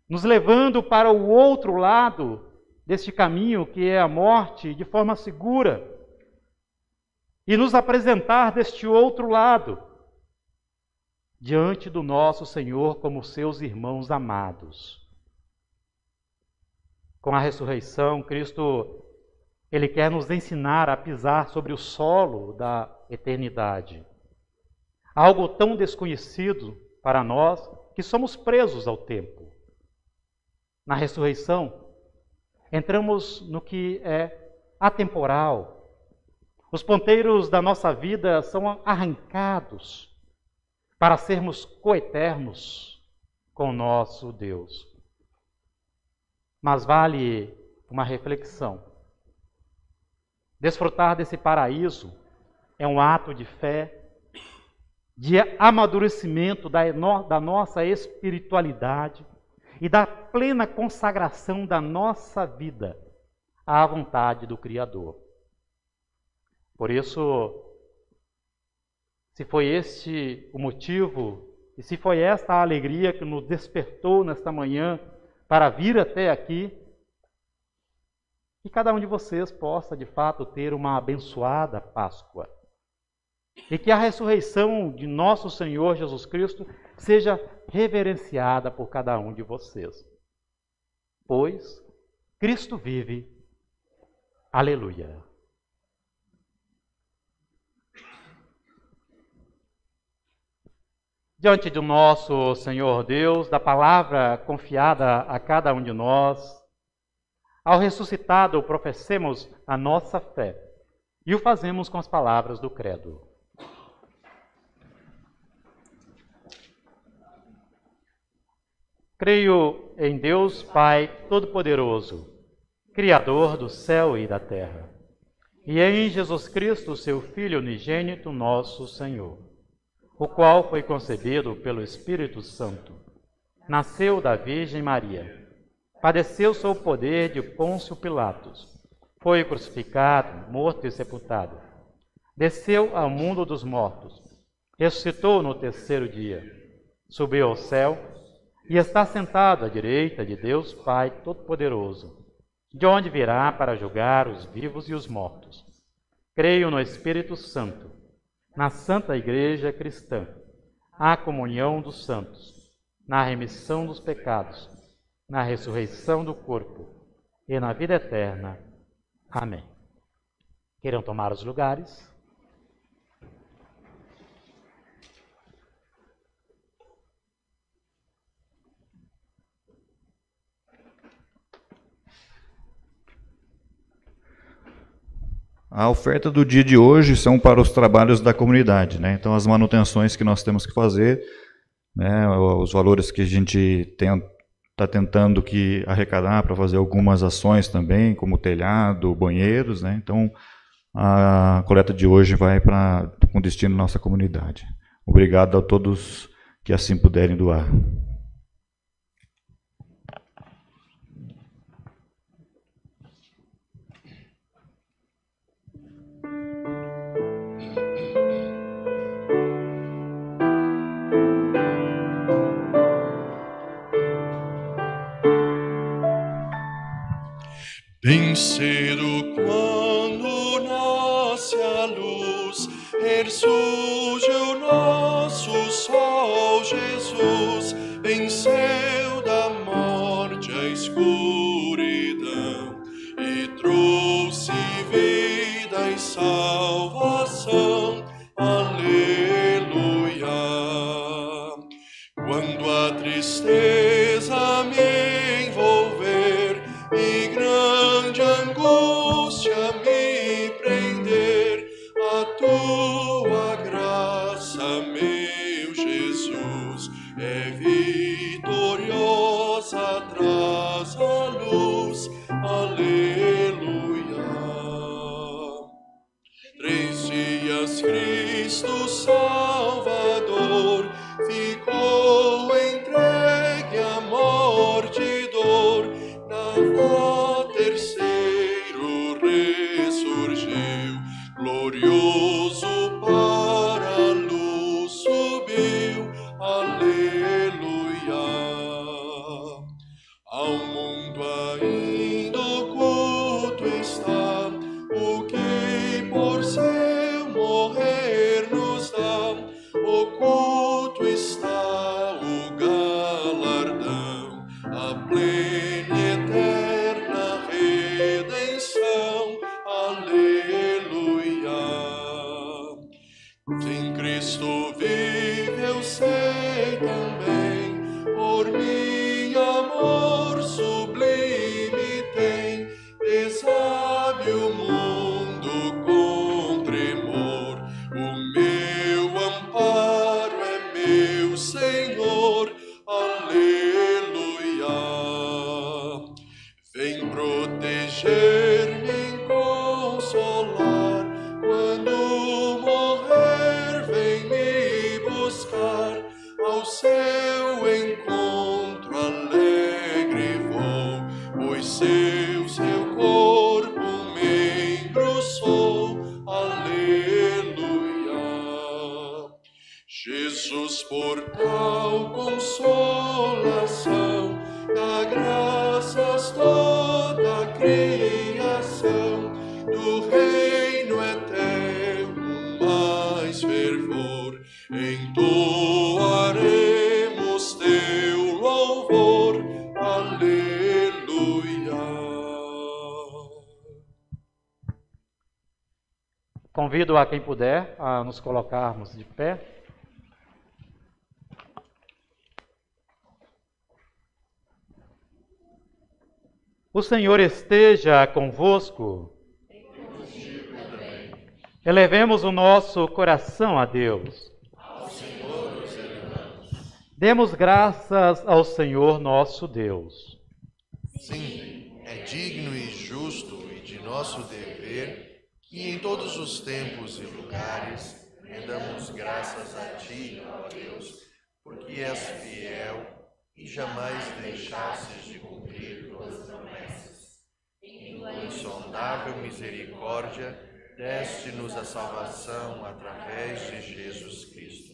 nos levando para o outro lado deste caminho que é a morte, de forma segura, e nos apresentar deste outro lado, diante do nosso Senhor como seus irmãos amados. Com a ressurreição, Cristo, Ele quer nos ensinar a pisar sobre o solo da eternidade. Algo tão desconhecido para nós que somos presos ao tempo. Na ressurreição, entramos no que é atemporal. Os ponteiros da nossa vida são arrancados para sermos coeternos com o nosso Deus. Mas vale uma reflexão. Desfrutar desse paraíso é um ato de fé, de amadurecimento da nossa espiritualidade e da plena consagração da nossa vida à vontade do Criador. Por isso, se foi este o motivo, e se foi esta a alegria que nos despertou nesta manhã para vir até aqui, que cada um de vocês possa, de fato, ter uma abençoada Páscoa. E que a ressurreição de nosso Senhor Jesus Cristo seja reverenciada por cada um de vocês. Pois Cristo vive. Aleluia. Diante do nosso Senhor Deus, da palavra confiada a cada um de nós, ao ressuscitado professemos a nossa fé e o fazemos com as palavras do credo. Creio em Deus Pai Todo-Poderoso, Criador do céu e da terra, e em Jesus Cristo, seu Filho unigênito, nosso Senhor, o qual foi concebido pelo Espírito Santo, nasceu da Virgem Maria, padeceu sob o poder de Pôncio Pilatos, foi crucificado, morto e sepultado, desceu ao mundo dos mortos, ressuscitou no terceiro dia, subiu ao céu e está sentado à direita de Deus Pai Todo-Poderoso, de onde virá para julgar os vivos e os mortos. Creio no Espírito Santo, na Santa Igreja Cristã, a comunhão dos santos, na remissão dos pecados, na ressurreição do corpo e na vida eterna. Amém. Queiram tomar os lugares? A oferta do dia de hoje são para os trabalhos da comunidade, né? Então, as manutenções que nós temos que fazer, né? Os valores que a gente está tentando arrecadar para fazer algumas ações também, como telhado, banheiros, né? Então, a coleta de hoje vai com destino à nossa comunidade. Obrigado a todos que assim puderem doar. Bem cedo, quando nasce a luz, ressurge o nosso sol. Jesus venceu da morte a escuridão e trouxe vida e salvação. Aleluia. Quando a a tristeza me envolver e grande angústia me prender, a tua graça, meu Jesus, é vitoriosa, traz a luz. Aleluia. 3 dias Cristo Salvador ficou entregue à morte e dor, na terceiro ressurgiu, glorioso para a luz subiu. Aleluia. Ao mundo ainda oculto está o que por seu morrer nos dá, oculto está o galardão, a plena e eterna redenção. Aleluia. Sem Cristo vive, eu sei também, por mim amor sublime tem, desabe o mundo com tremor, o meu amparo é meu Senhor. Aleluia. Vem proteger-me, consolar, quando morrer vem me buscar, ao seu encontro alegre vou, pois seu corpo membro sou. Aleluia. Jesus, por tal consolação, dá graças toda a criação, do reino eterno mais fervor, entoaremos teu louvor. Aleluia. Convido a quem puder a nos colocarmos de pé. O Senhor esteja convosco. Elevemos o nosso coração a Deus. Demos graças ao Senhor nosso Deus. Sim, é digno e justo e de nosso dever que em todos os tempos e lugares rendamos graças a Ti, ó Deus, porque és fiel e jamais deixastes de cumprir tuas promessas. Em tua insondável misericórdia, deste-nos a salvação através de Jesus Cristo.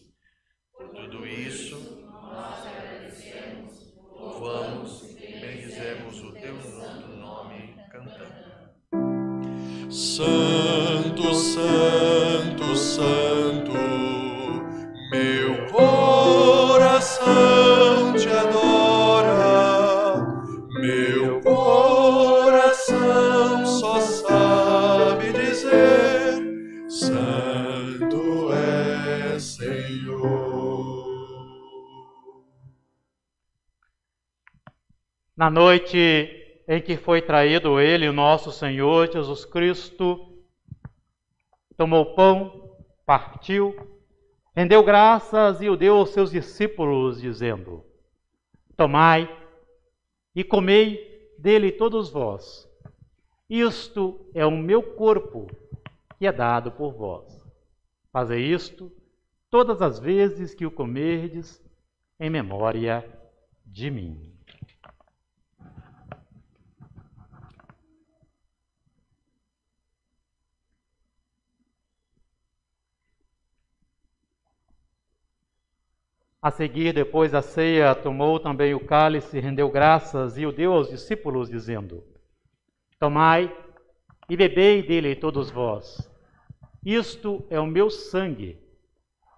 Por tudo isso, nós agradecemos, louvamos e bendizemos o teu santo nome, cantando. Santo, Santo, Santo, meu coração te adora, meu coração só sabe dizer: Santo é Senhor. Na noite em que foi traído ele, o nosso Senhor Jesus Cristo, tomou o pão, partiu, rendeu graças e o deu aos seus discípulos, dizendo: Tomai e comei dele todos vós. Isto é o meu corpo, que é dado por vós. Fazei isto todas as vezes que o comerdes, em memória de mim. A seguir, depois da ceia, tomou também o cálice, rendeu graças e o deu aos discípulos, dizendo: Tomai e bebei dele todos vós. Isto é o meu sangue,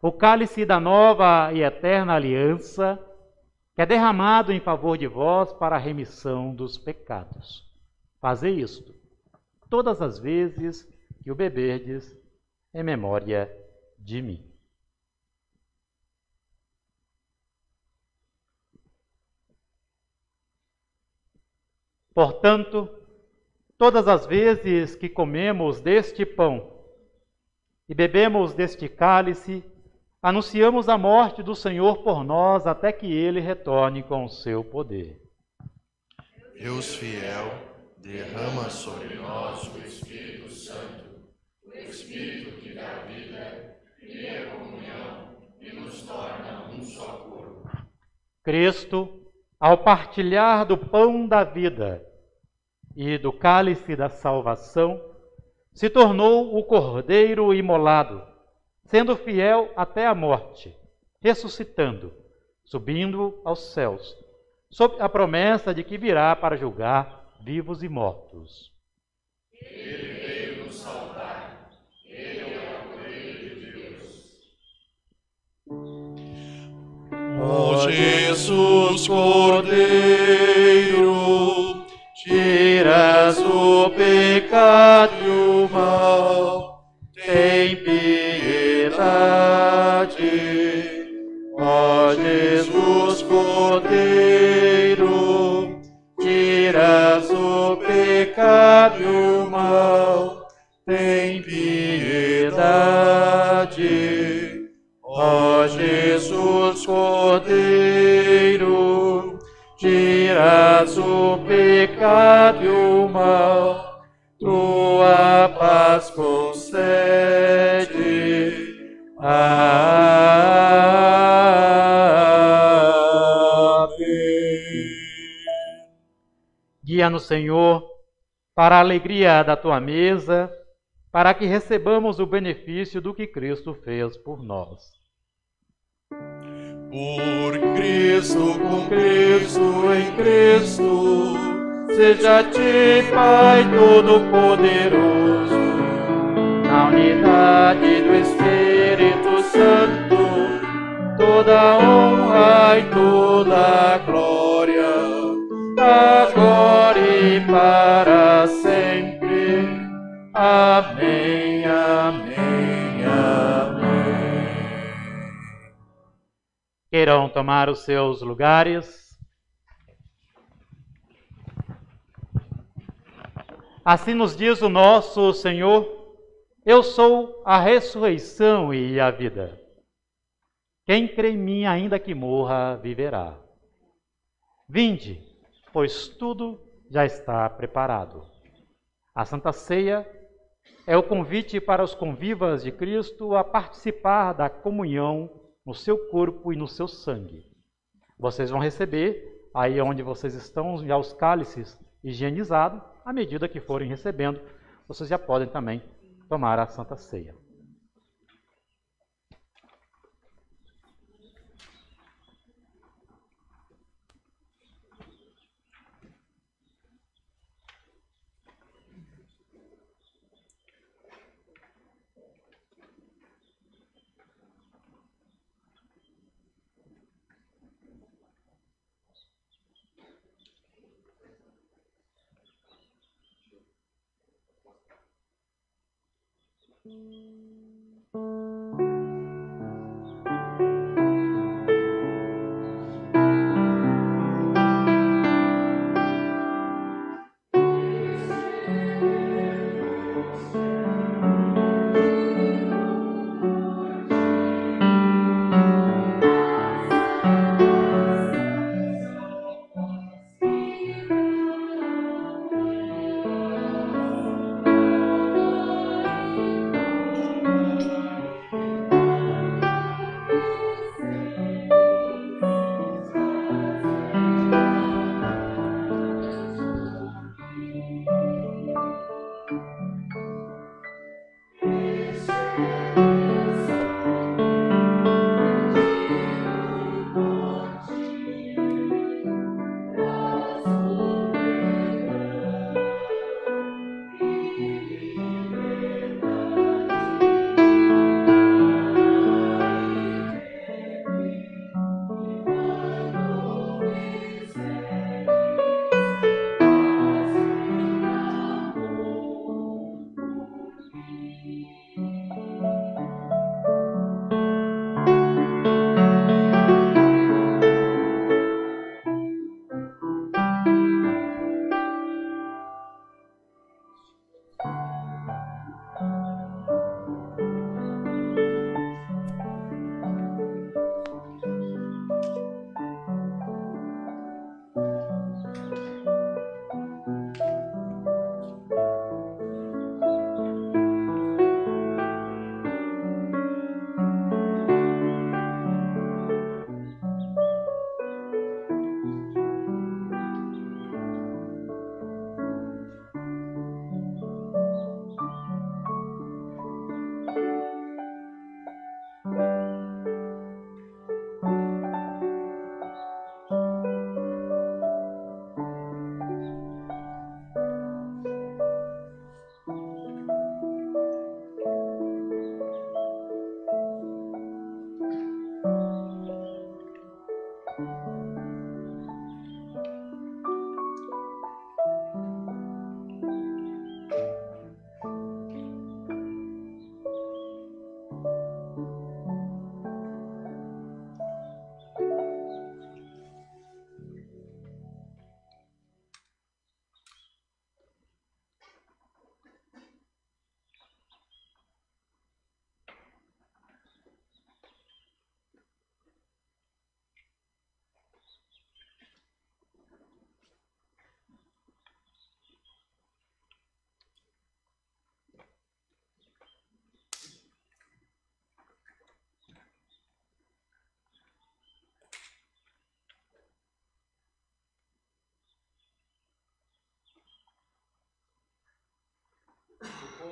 o cálice da nova e eterna aliança, que é derramado em favor de vós para a remissão dos pecados. Fazei isto todas as vezes que o beberdes, em memória de mim. Portanto, todas as vezes que comemos deste pão e bebemos deste cálice, anunciamos a morte do Senhor por nós até que ele retorne com o seu poder. Deus fiel, derrama sobre nós o Espírito Santo, o Espírito que dá vida, cria comunhão e nos torna um só corpo. Cristo, ao partilhar do pão da vida e do cálice da salvação, se tornou o Cordeiro imolado, sendo fiel até a morte, ressuscitando, subindo aos céus, sob a promessa de que virá para julgar vivos e mortos. Ele veio nos salvar. Ele é o Cordeiro de Deus. Ó Jesus Cordeiro, tiras o pecado e o mal, tem piedade. Ó Jesus Cordeiro, tiras o pecado e o mal, tem piedade. Ó Jesus Cordeiro, tiras o pecado e o mal, tua paz concede. Guia-nos, Senhor, para a alegria da tua mesa, para que recebamos o benefício do que Cristo fez por nós. Por Cristo, com Cristo, em Cristo, seja a ti, Pai Todo-Poderoso, na unidade do Espírito Santo, toda honra e toda glória, agora e para sempre. Amém, amém, amém. Queiram tomar os seus lugares. Assim nos diz o nosso Senhor: eu sou a ressurreição e a vida. Quem crê em mim, ainda que morra, viverá. Vinde, pois tudo já está preparado. A Santa Ceia é o convite para os convivas de Cristo a participar da comunhão no seu corpo e no seu sangue. Vocês vão receber, aí onde vocês estão, já os cálices higienizados, à medida que forem recebendo, vocês já podem também tomar a Santa Ceia.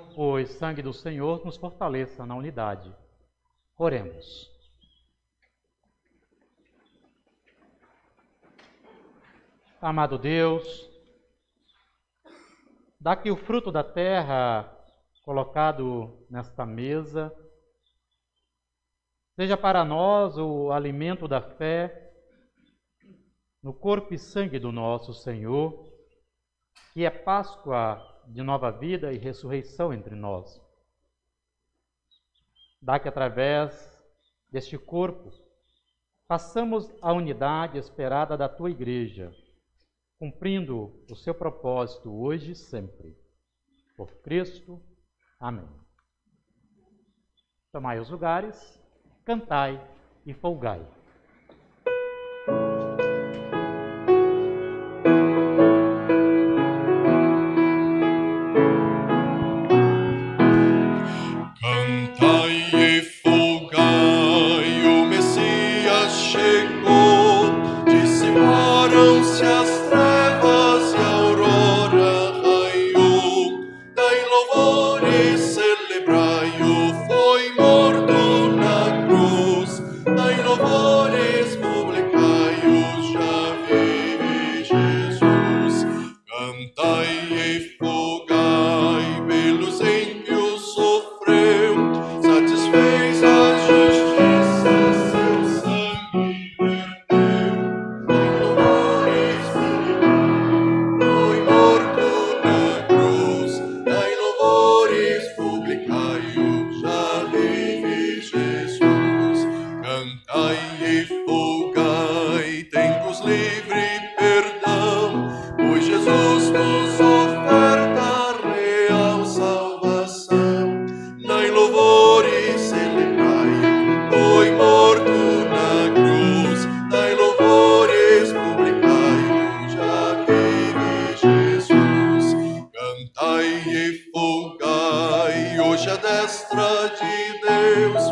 corpo e sangue do Senhor nos fortaleça na unidade. Oremos. Amado Deus, dá que o fruto da terra colocado nesta mesa seja para nós o alimento da fé no corpo e sangue do nosso Senhor, que é Páscoa de nova vida e ressurreição entre nós. Dá que através deste corpo façamos a unidade esperada da tua igreja, cumprindo o seu propósito hoje e sempre. Por Cristo. Amém. Tomai os lugares, cantai e folgai. Cantai e folgai, o Messias chegou, dissiparam-se as trevas e a aurora raiou. Dai louvores, celebrai-o, foi morto na cruz. Dai louvores, publicai-o, já vive Jesus. Cantai e folgai, pelos ímpios sofreu, satisfez a justiça, seu sangue verteu. Dai louvores, foi morto na cruz. Dai louvores, publicai-o, já vive Jesus. Cantai e folgai, tempos livre perdão, pois Jesus nos oferta real salvação. Dai louvores, celebrai-o, foi morto na cruz. Dai louvores, publicai-o, já vive Jesus. Cantai e folgai, hoje a destra de Deus,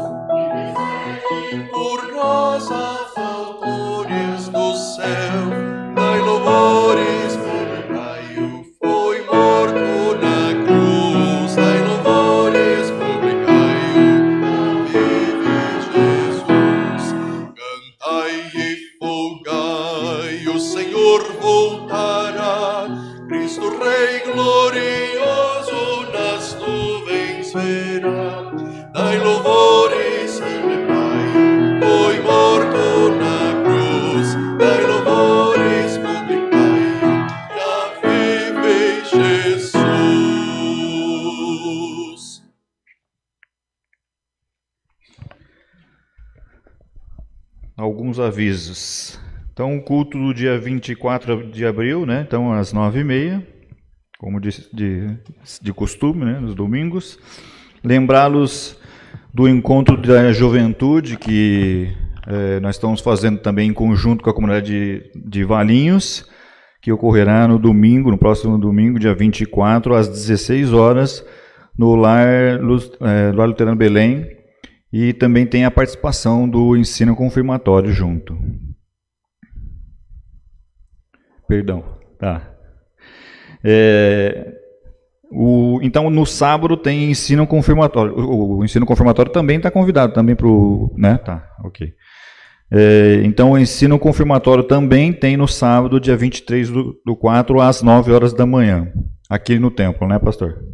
por nós a valores do céu. Dai louvores, publicai-o, foi morto na cruz. Dai louvores, publicai-o, já vive Jesus. Cantai e folgai, o Senhor voltará, Cristo Rei glorioso nas nuvens verá. Dai louvores, celebrai-o, foi morto na cruz. Dai louvores, publicai-o, já vive Jesus. Alguns avisos. Então, o culto do dia 24 de abril, né? Então, às 9h30, como de costume, né? Nos domingos. Lembrá-los do encontro da juventude, que nós estamos fazendo também em conjunto com a comunidade de Valinhos, que ocorrerá no domingo, no próximo domingo, dia 24, às 16 horas, no Lar Luterano Belém. E também tem a participação do ensino confirmatório junto. Perdão, tá. Então, no sábado tem ensino confirmatório. O ensino confirmatório também está convidado também para o... Né? Tá, ok. Então, o ensino confirmatório também tem no sábado, dia 23 do 4, às 9 horas da manhã. Aqui no templo, né, pastor?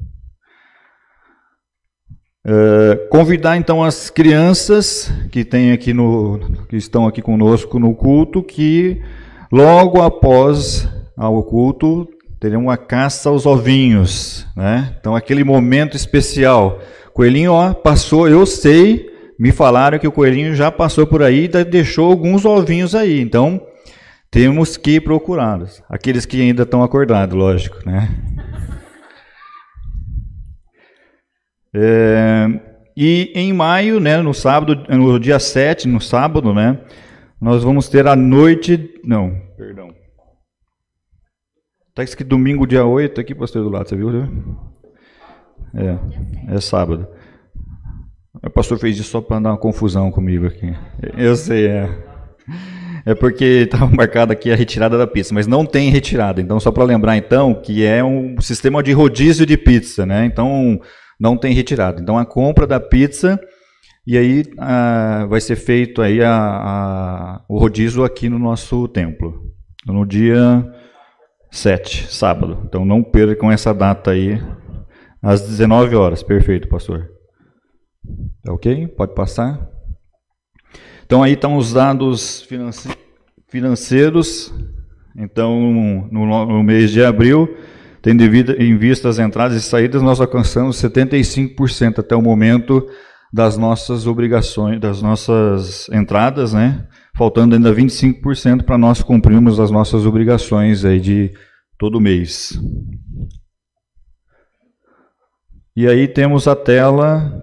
Convidar então as crianças que que estão aqui conosco no culto, que logo após o culto teremos uma caça aos ovinhos, né? Então aquele momento especial, coelhinho passou, eu sei, me falaram que o coelhinho já passou por aí e deixou alguns ovinhos aí, então temos que procurá-los, aqueles que ainda estão acordados, lógico, né? E em maio, né, no sábado, no dia 7, no sábado, né, nós vamos ter a noite... Não, perdão. Está escrito domingo, dia 8, aqui, pastor do lado, você viu? É sábado. O pastor fez isso só para dar uma confusão comigo aqui. Eu sei, É porque estava marcada aqui a retirada da pizza, mas não tem retirada. Então, só para lembrar, então, que é um sistema de rodízio de pizza, né? Então... não tem retirada. Então a compra da pizza e aí vai ser feito aí o rodízio aqui no nosso templo, no dia 7, sábado. Então não percam essa data aí, às 19 horas. Perfeito, pastor. Tá ok? Pode passar. Então aí estão os dados financeiros. Então no mês de abril, tendo em vista as entradas e saídas, nós alcançamos 75% até o momento das nossas obrigações, das nossas entradas, né? Faltando ainda 25% para nós cumprirmos as nossas obrigações aí de todo mês. E aí temos a tela,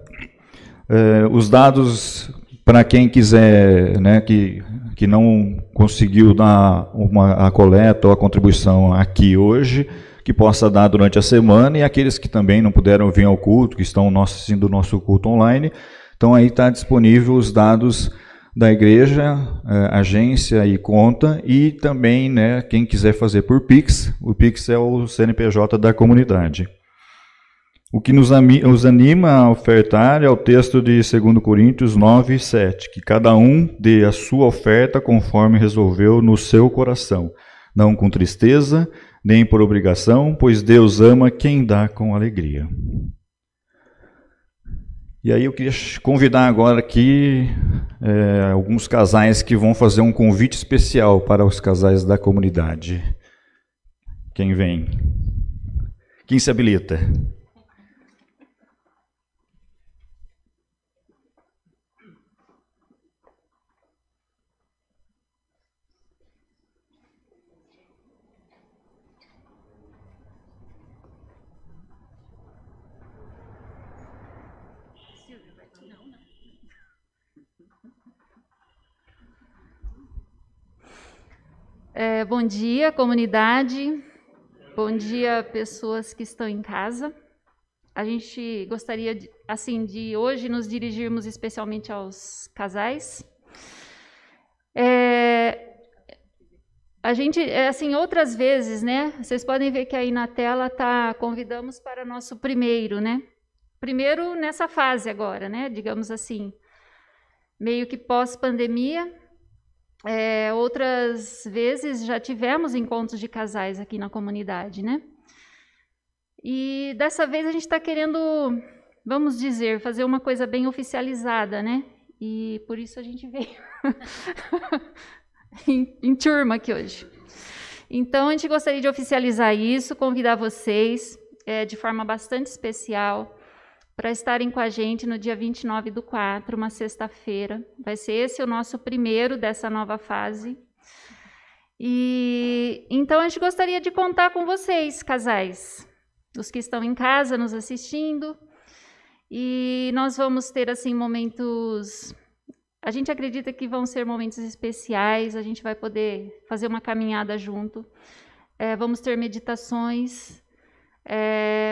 os dados para quem quiser, né, que não conseguiu dar a coleta ou a contribuição aqui hoje, que possa dar durante a semana, e aqueles que também não puderam vir ao culto, que estão assistindo o nosso culto online. Então aí está disponível os dados da igreja, agência e conta, e também, né, quem quiser fazer por Pix, o Pix é o CNPJ da comunidade. O que nos anima a ofertar é o texto de 2 Coríntios 9, 7, que cada um dê a sua oferta conforme resolveu no seu coração, não com tristeza, nem por obrigação, pois Deus ama quem dá com alegria. E aí eu queria convidar agora aqui alguns casais que vão fazer um convite especial para os casais da comunidade. Quem vem? Quem se habilita? Bom dia, comunidade. Bom dia, pessoas que estão em casa. A gente gostaria, de hoje nos dirigirmos especialmente aos casais. A gente, outras vezes, né? Vocês podem ver que aí na tela convidamos para nosso primeiro, né? Primeiro nessa fase agora, né? Digamos assim, meio que pós-pandemia. Outras vezes já tivemos encontros de casais aqui na comunidade, né? E dessa vez a gente está querendo, vamos dizer, fazer uma coisa bem oficializada, né? E por isso a gente veio em turma aqui hoje. Então a gente gostaria de oficializar isso, convidar vocês de forma bastante especial para estarem com a gente no dia 29/4, uma sexta-feira. Vai ser esse o nosso primeiro dessa nova fase. E então a gente gostaria de contar com vocês, casais, os que estão em casa nos assistindo. E nós vamos ter assim momentos, a gente acredita que vão ser momentos especiais, a gente vai poder fazer uma caminhada junto. Vamos ter meditações,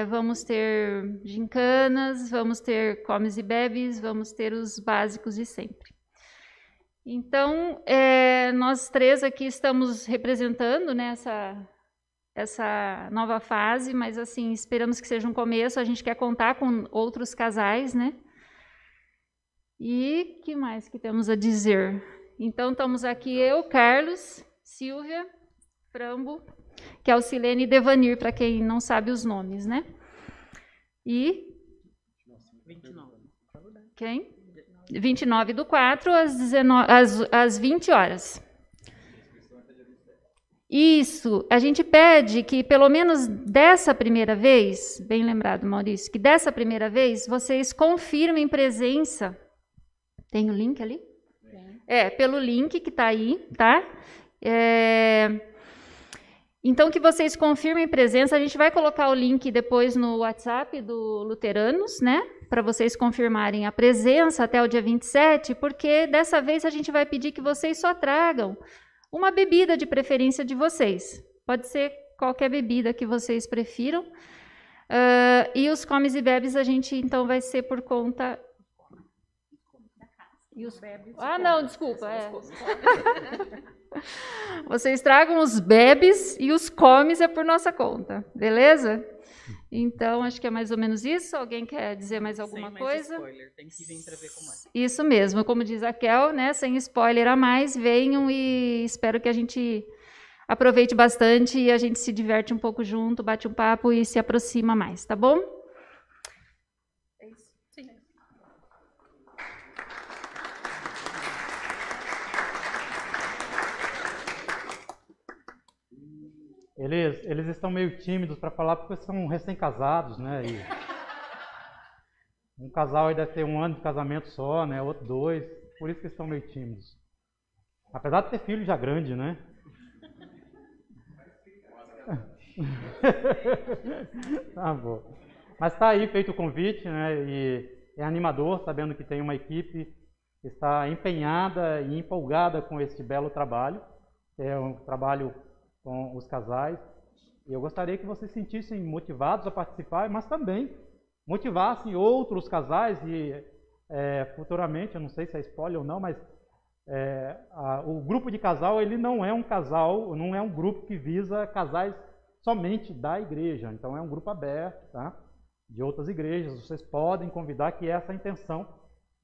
vamos ter gincanas, vamos ter comes e bebes, vamos ter os básicos de sempre. Então, nós três aqui estamos representando, né, essa nova fase, mas assim, esperamos que seja um começo, a gente quer contar com outros casais, né? E que mais que temos a dizer? Então, estamos aqui eu, Carlos, Silvia, Frambo, que é o Silene e Devanir, para quem não sabe os nomes, né? E... 29. Quem? 29/4, às 20 horas. Isso, a gente pede que pelo menos dessa primeira vez, bem lembrado, Maurício, que dessa primeira vez vocês confirmem presença. Tem o link ali? Pelo link que está aí, tá? Então, que vocês confirmem presença. A gente vai colocar o link depois no WhatsApp do Luteranos, né? Para vocês confirmarem a presença até o dia 27, porque dessa vez a gente vai pedir que vocês só tragam uma bebida de preferência de vocês. Pode ser qualquer bebida que vocês prefiram. E os comes e bebes a gente, então, vai ser por conta... E os bebes... não, desculpa. Vocês tragam os bebes e os comes é por nossa conta, beleza? Então, acho que é mais ou menos isso. Alguém quer dizer mais alguma Sem mais coisa? spoiler, tem que vir para ver como é. Isso mesmo, como diz a Kel, né? Sem spoiler a mais, venham e espero que a gente aproveite bastante e a gente se diverte um pouco junto, bate um papo e se aproxima mais, tá bom? É isso? Sim. Eles estão meio tímidos para falar porque são recém-casados, né? E um casal aí deve ter 1 ano de casamento só, né? Outro 2, por isso que eles estão meio tímidos. Apesar de ter filho já grande, né? Tá bom. Mas está aí feito o convite, né? E é animador, sabendo que tem uma equipe que está empenhada e empolgada com esse belo trabalho. É um trabalho com os casais. E eu gostaria que vocês se sentissem motivados a participar, mas também motivassem outros casais e futuramente, eu não sei se é spoiler ou não, mas o grupo de casal, ele não é um casal, não é um grupo que visa casais somente da igreja. Então é um grupo aberto, tá? De outras igrejas. Vocês podem convidar, que é essa a intenção,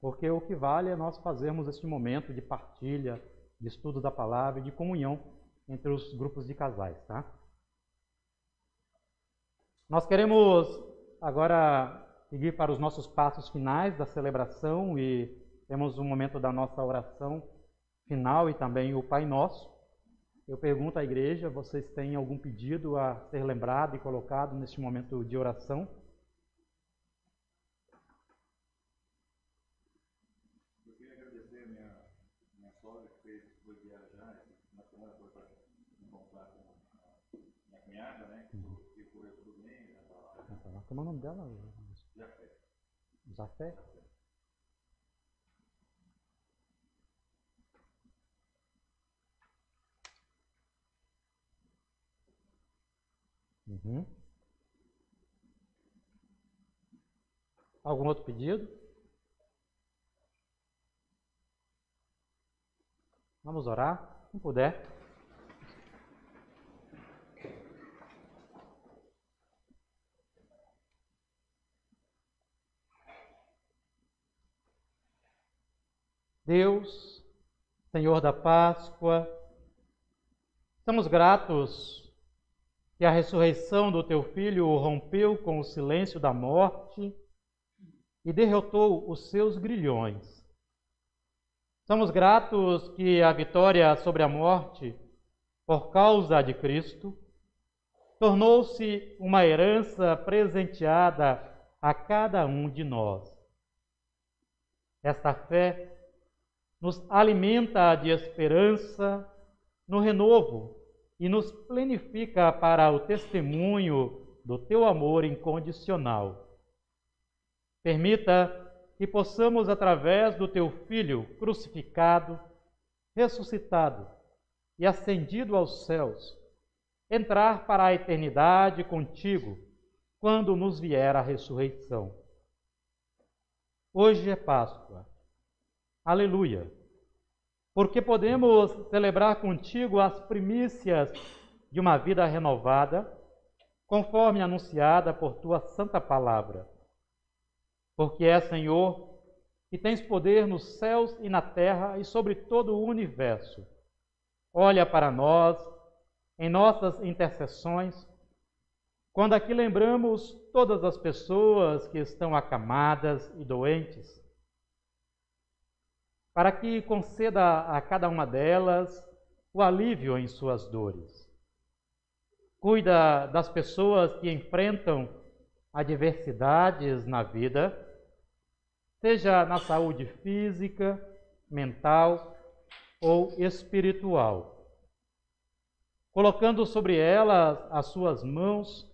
porque o que vale é nós fazermos este momento de partilha, de estudo da palavra e de comunhão entre os grupos de casais, tá? Nós queremos agora seguir para os nossos passos finais da celebração e temos um momento da nossa oração final e também o Pai Nosso. Eu pergunto à igreja, vocês têm algum pedido a ser lembrado e colocado neste momento de oração? Eu queria agradecer a minha sogra, que foi viajar, na semana foi para encontrar com minha cunhada, né? Que correu tudo bem. Como é o nome dela? Jafé. Jafé? Uhum. Algum outro pedido? Vamos orar, quem puder. Deus, Senhor da Páscoa, estamos gratos que a ressurreição do Teu Filho rompeu com o silêncio da morte e derrotou os seus grilhões. Somos gratos que a vitória sobre a morte, por causa de Cristo, tornou-se uma herança presenteada a cada um de nós. Esta fé nos alimenta de esperança no renovo e nos plenifica para o testemunho do Teu amor incondicional. Permita que possamos, através do Teu Filho crucificado, ressuscitado e ascendido aos céus, entrar para a eternidade contigo, quando nos vier a ressurreição. Hoje é Páscoa. Aleluia! Porque podemos celebrar contigo as primícias de uma vida renovada, conforme anunciada por Tua santa palavra. Porque é, Senhor, que tens poder nos céus e na terra e sobre todo o universo. Olha para nós, em nossas intercessões, quando aqui lembramos todas as pessoas que estão acamadas e doentes, para que conceda a cada uma delas o alívio em suas dores. Cuida das pessoas que enfrentam adversidades na vida, seja na saúde física, mental ou espiritual, colocando sobre elas as suas mãos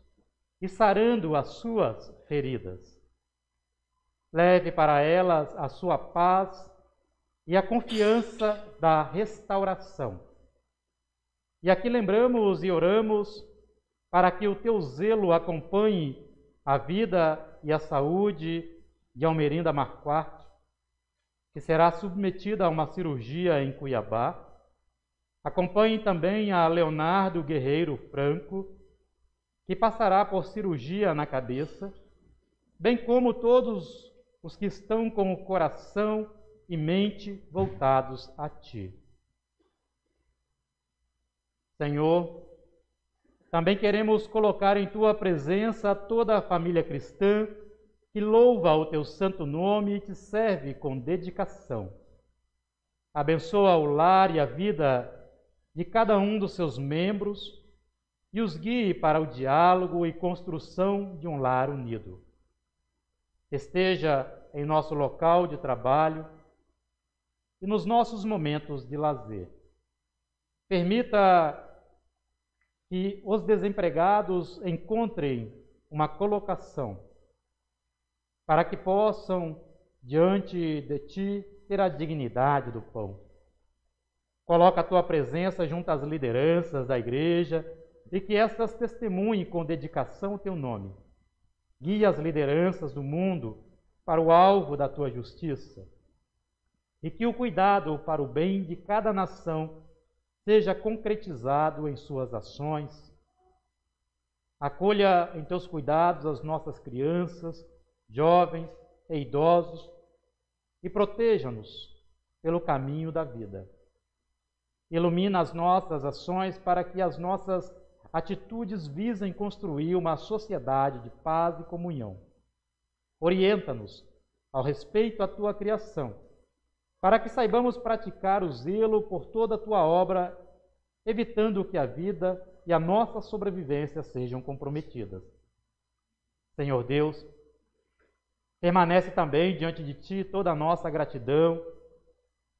e sarando as suas feridas. Leve para elas a sua paz e a confiança da restauração. E aqui lembramos e oramos para que o Teu zelo acompanhe a vida e a saúde de Almerinda Marquardt, que será submetida a uma cirurgia em Cuiabá. Acompanhe também a Leonardo Guerreiro Franco, que passará por cirurgia na cabeça, bem como todos os que estão com o coração e mente voltados a Ti. Senhor, também queremos colocar em Tua presença toda a família cristã que louva o Teu santo nome e Te serve com dedicação. Abençoa o lar e a vida de cada um dos seus membros e os guie para o diálogo e construção de um lar unido. Esteja em nosso local de trabalho e nos nossos momentos de lazer. Permita que os desempregados encontrem uma colocação para que possam, diante de Ti, ter a dignidade do pão. Coloca a Tua presença junto às lideranças da igreja e que estas testemunhem com dedicação o Teu nome. Guia as lideranças do mundo para o alvo da Tua justiça e que o cuidado para o bem de cada nação seja concretizado em suas ações. Acolha em Teus cuidados as nossas crianças, jovens e idosos e proteja-nos pelo caminho da vida. Ilumina as nossas ações para que as nossas atitudes visem construir uma sociedade de paz e comunhão. Orienta-nos ao respeito à Tua criação, para que saibamos praticar o zelo por toda a Tua obra, evitando que a vida e a nossa sobrevivência sejam comprometidas. Senhor Deus, permanece também diante de Ti toda a nossa gratidão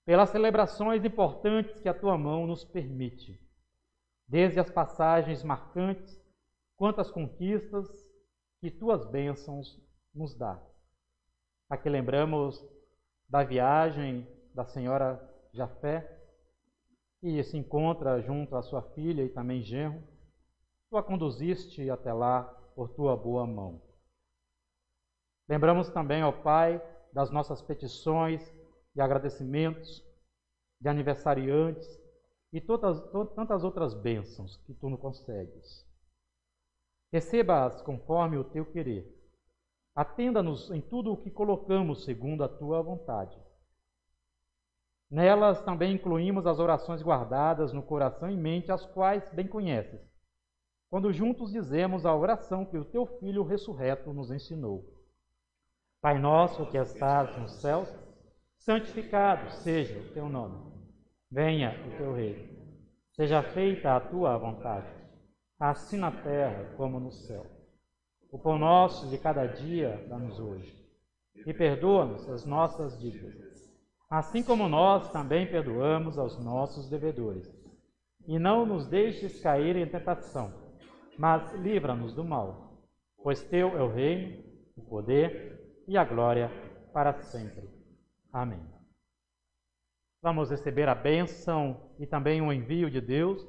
pelas celebrações importantes que a Tua mão nos permite, desde as passagens marcantes quanto às conquistas que Tuas bênçãos nos dá. Aqui lembramos da viagem da senhora Jafé, que se encontra junto à sua filha e também genro. Tu a conduziste até lá por Tua boa mão. Lembramos também, ó Pai, das nossas petições e agradecimentos de aniversariantes e tantas outras bênçãos que Tu nos concedes. Receba-as conforme o Teu querer. Atenda-nos em tudo o que colocamos segundo a Tua vontade. Nelas também incluímos as orações guardadas no coração e mente, as quais bem conheces, quando juntos dizemos a oração que o Teu Filho ressurreto nos ensinou. Pai nosso que estás nos céus, santificado seja o Teu nome. Venha o Teu reino. Seja feita a Tua vontade, assim na terra como no céu. O pão nosso de cada dia dá-nos hoje. E perdoa-nos as nossas dívidas, assim como nós também perdoamos aos nossos devedores. E não nos deixes cair em tentação, mas livra-nos do mal. Pois Teu é o reino, o poder e a glória para sempre. Amém. Vamos receber a bênção e também o envio de Deus,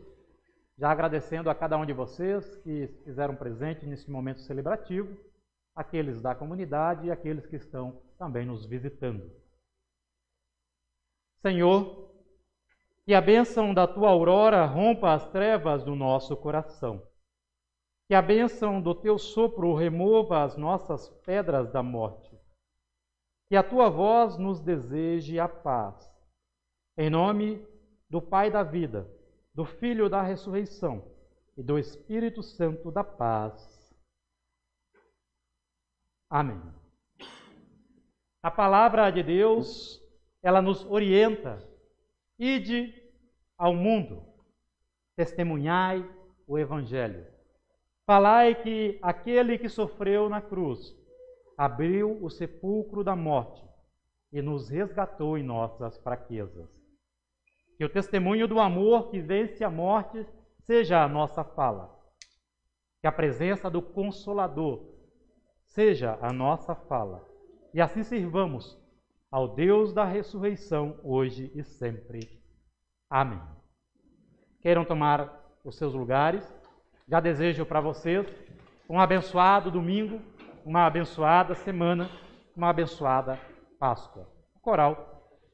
já agradecendo a cada um de vocês que fizeram presente nesse momento celebrativo, aqueles da comunidade e aqueles que estão também nos visitando. Senhor, que a bênção da Tua aurora rompa as trevas do nosso coração. Que a bênção do Teu sopro remova as nossas pedras da morte. Que a Tua voz nos deseje a paz. Em nome do Pai da vida, do Filho da ressurreição e do Espírito Santo da paz. Amém. A palavra de Deus, ela nos orienta. Ide ao mundo, testemunhai o Evangelho. Falai que aquele que sofreu na cruz abriu o sepulcro da morte e nos resgatou em nossas fraquezas. Que o testemunho do amor que vence a morte seja a nossa fala. Que a presença do Consolador seja a nossa fala. E assim sirvamos ao Deus da ressurreição, hoje e sempre. Amém. Queiram tomar os seus lugares. Já desejo para vocês um abençoado domingo, uma abençoada semana, uma abençoada Páscoa. O coral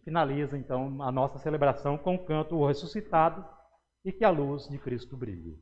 finaliza, então, a nossa celebração com o canto O Ressuscitado e que a luz de Cristo brilhe.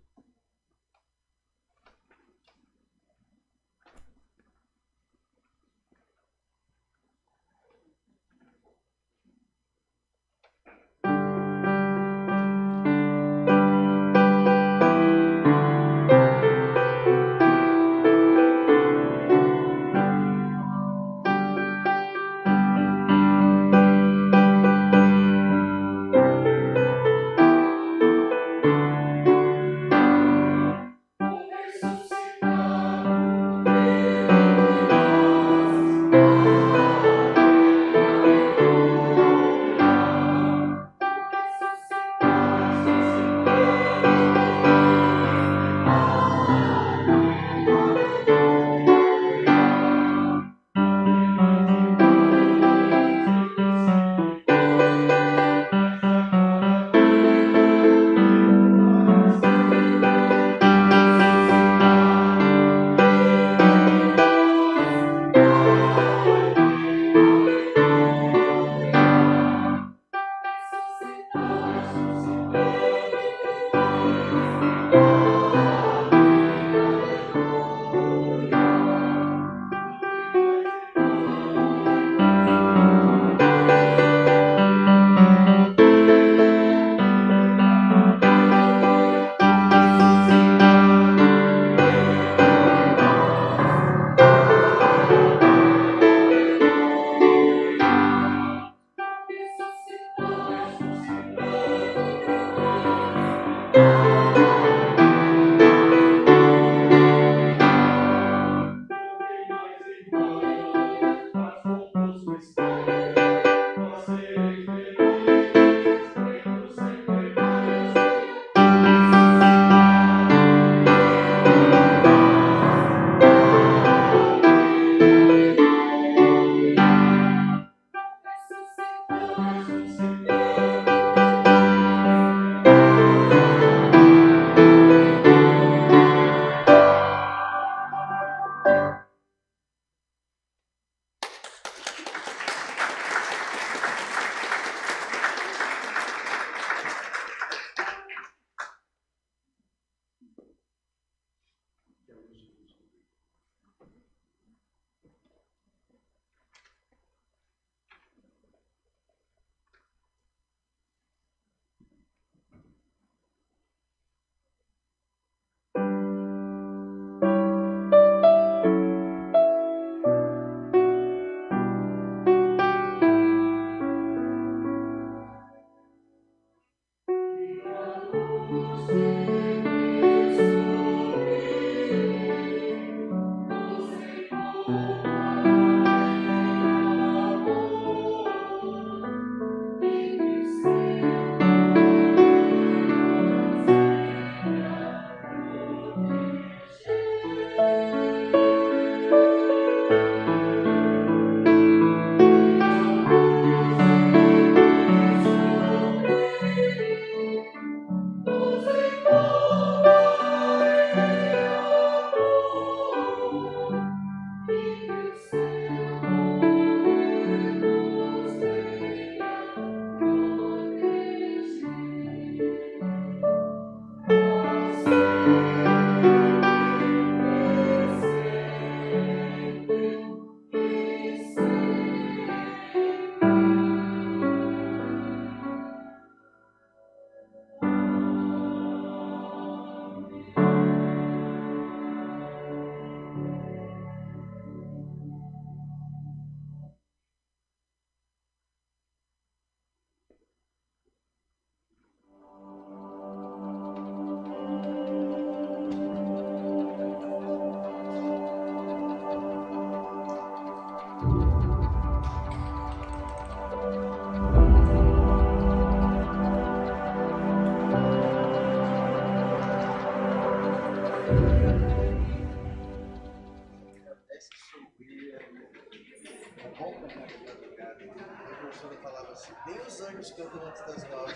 É bom cantar de madrugada. A professora falava assim, nem os anjos cantam antes das 9.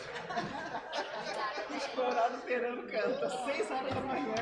Explorado esperando canta, 6 horas da manhã.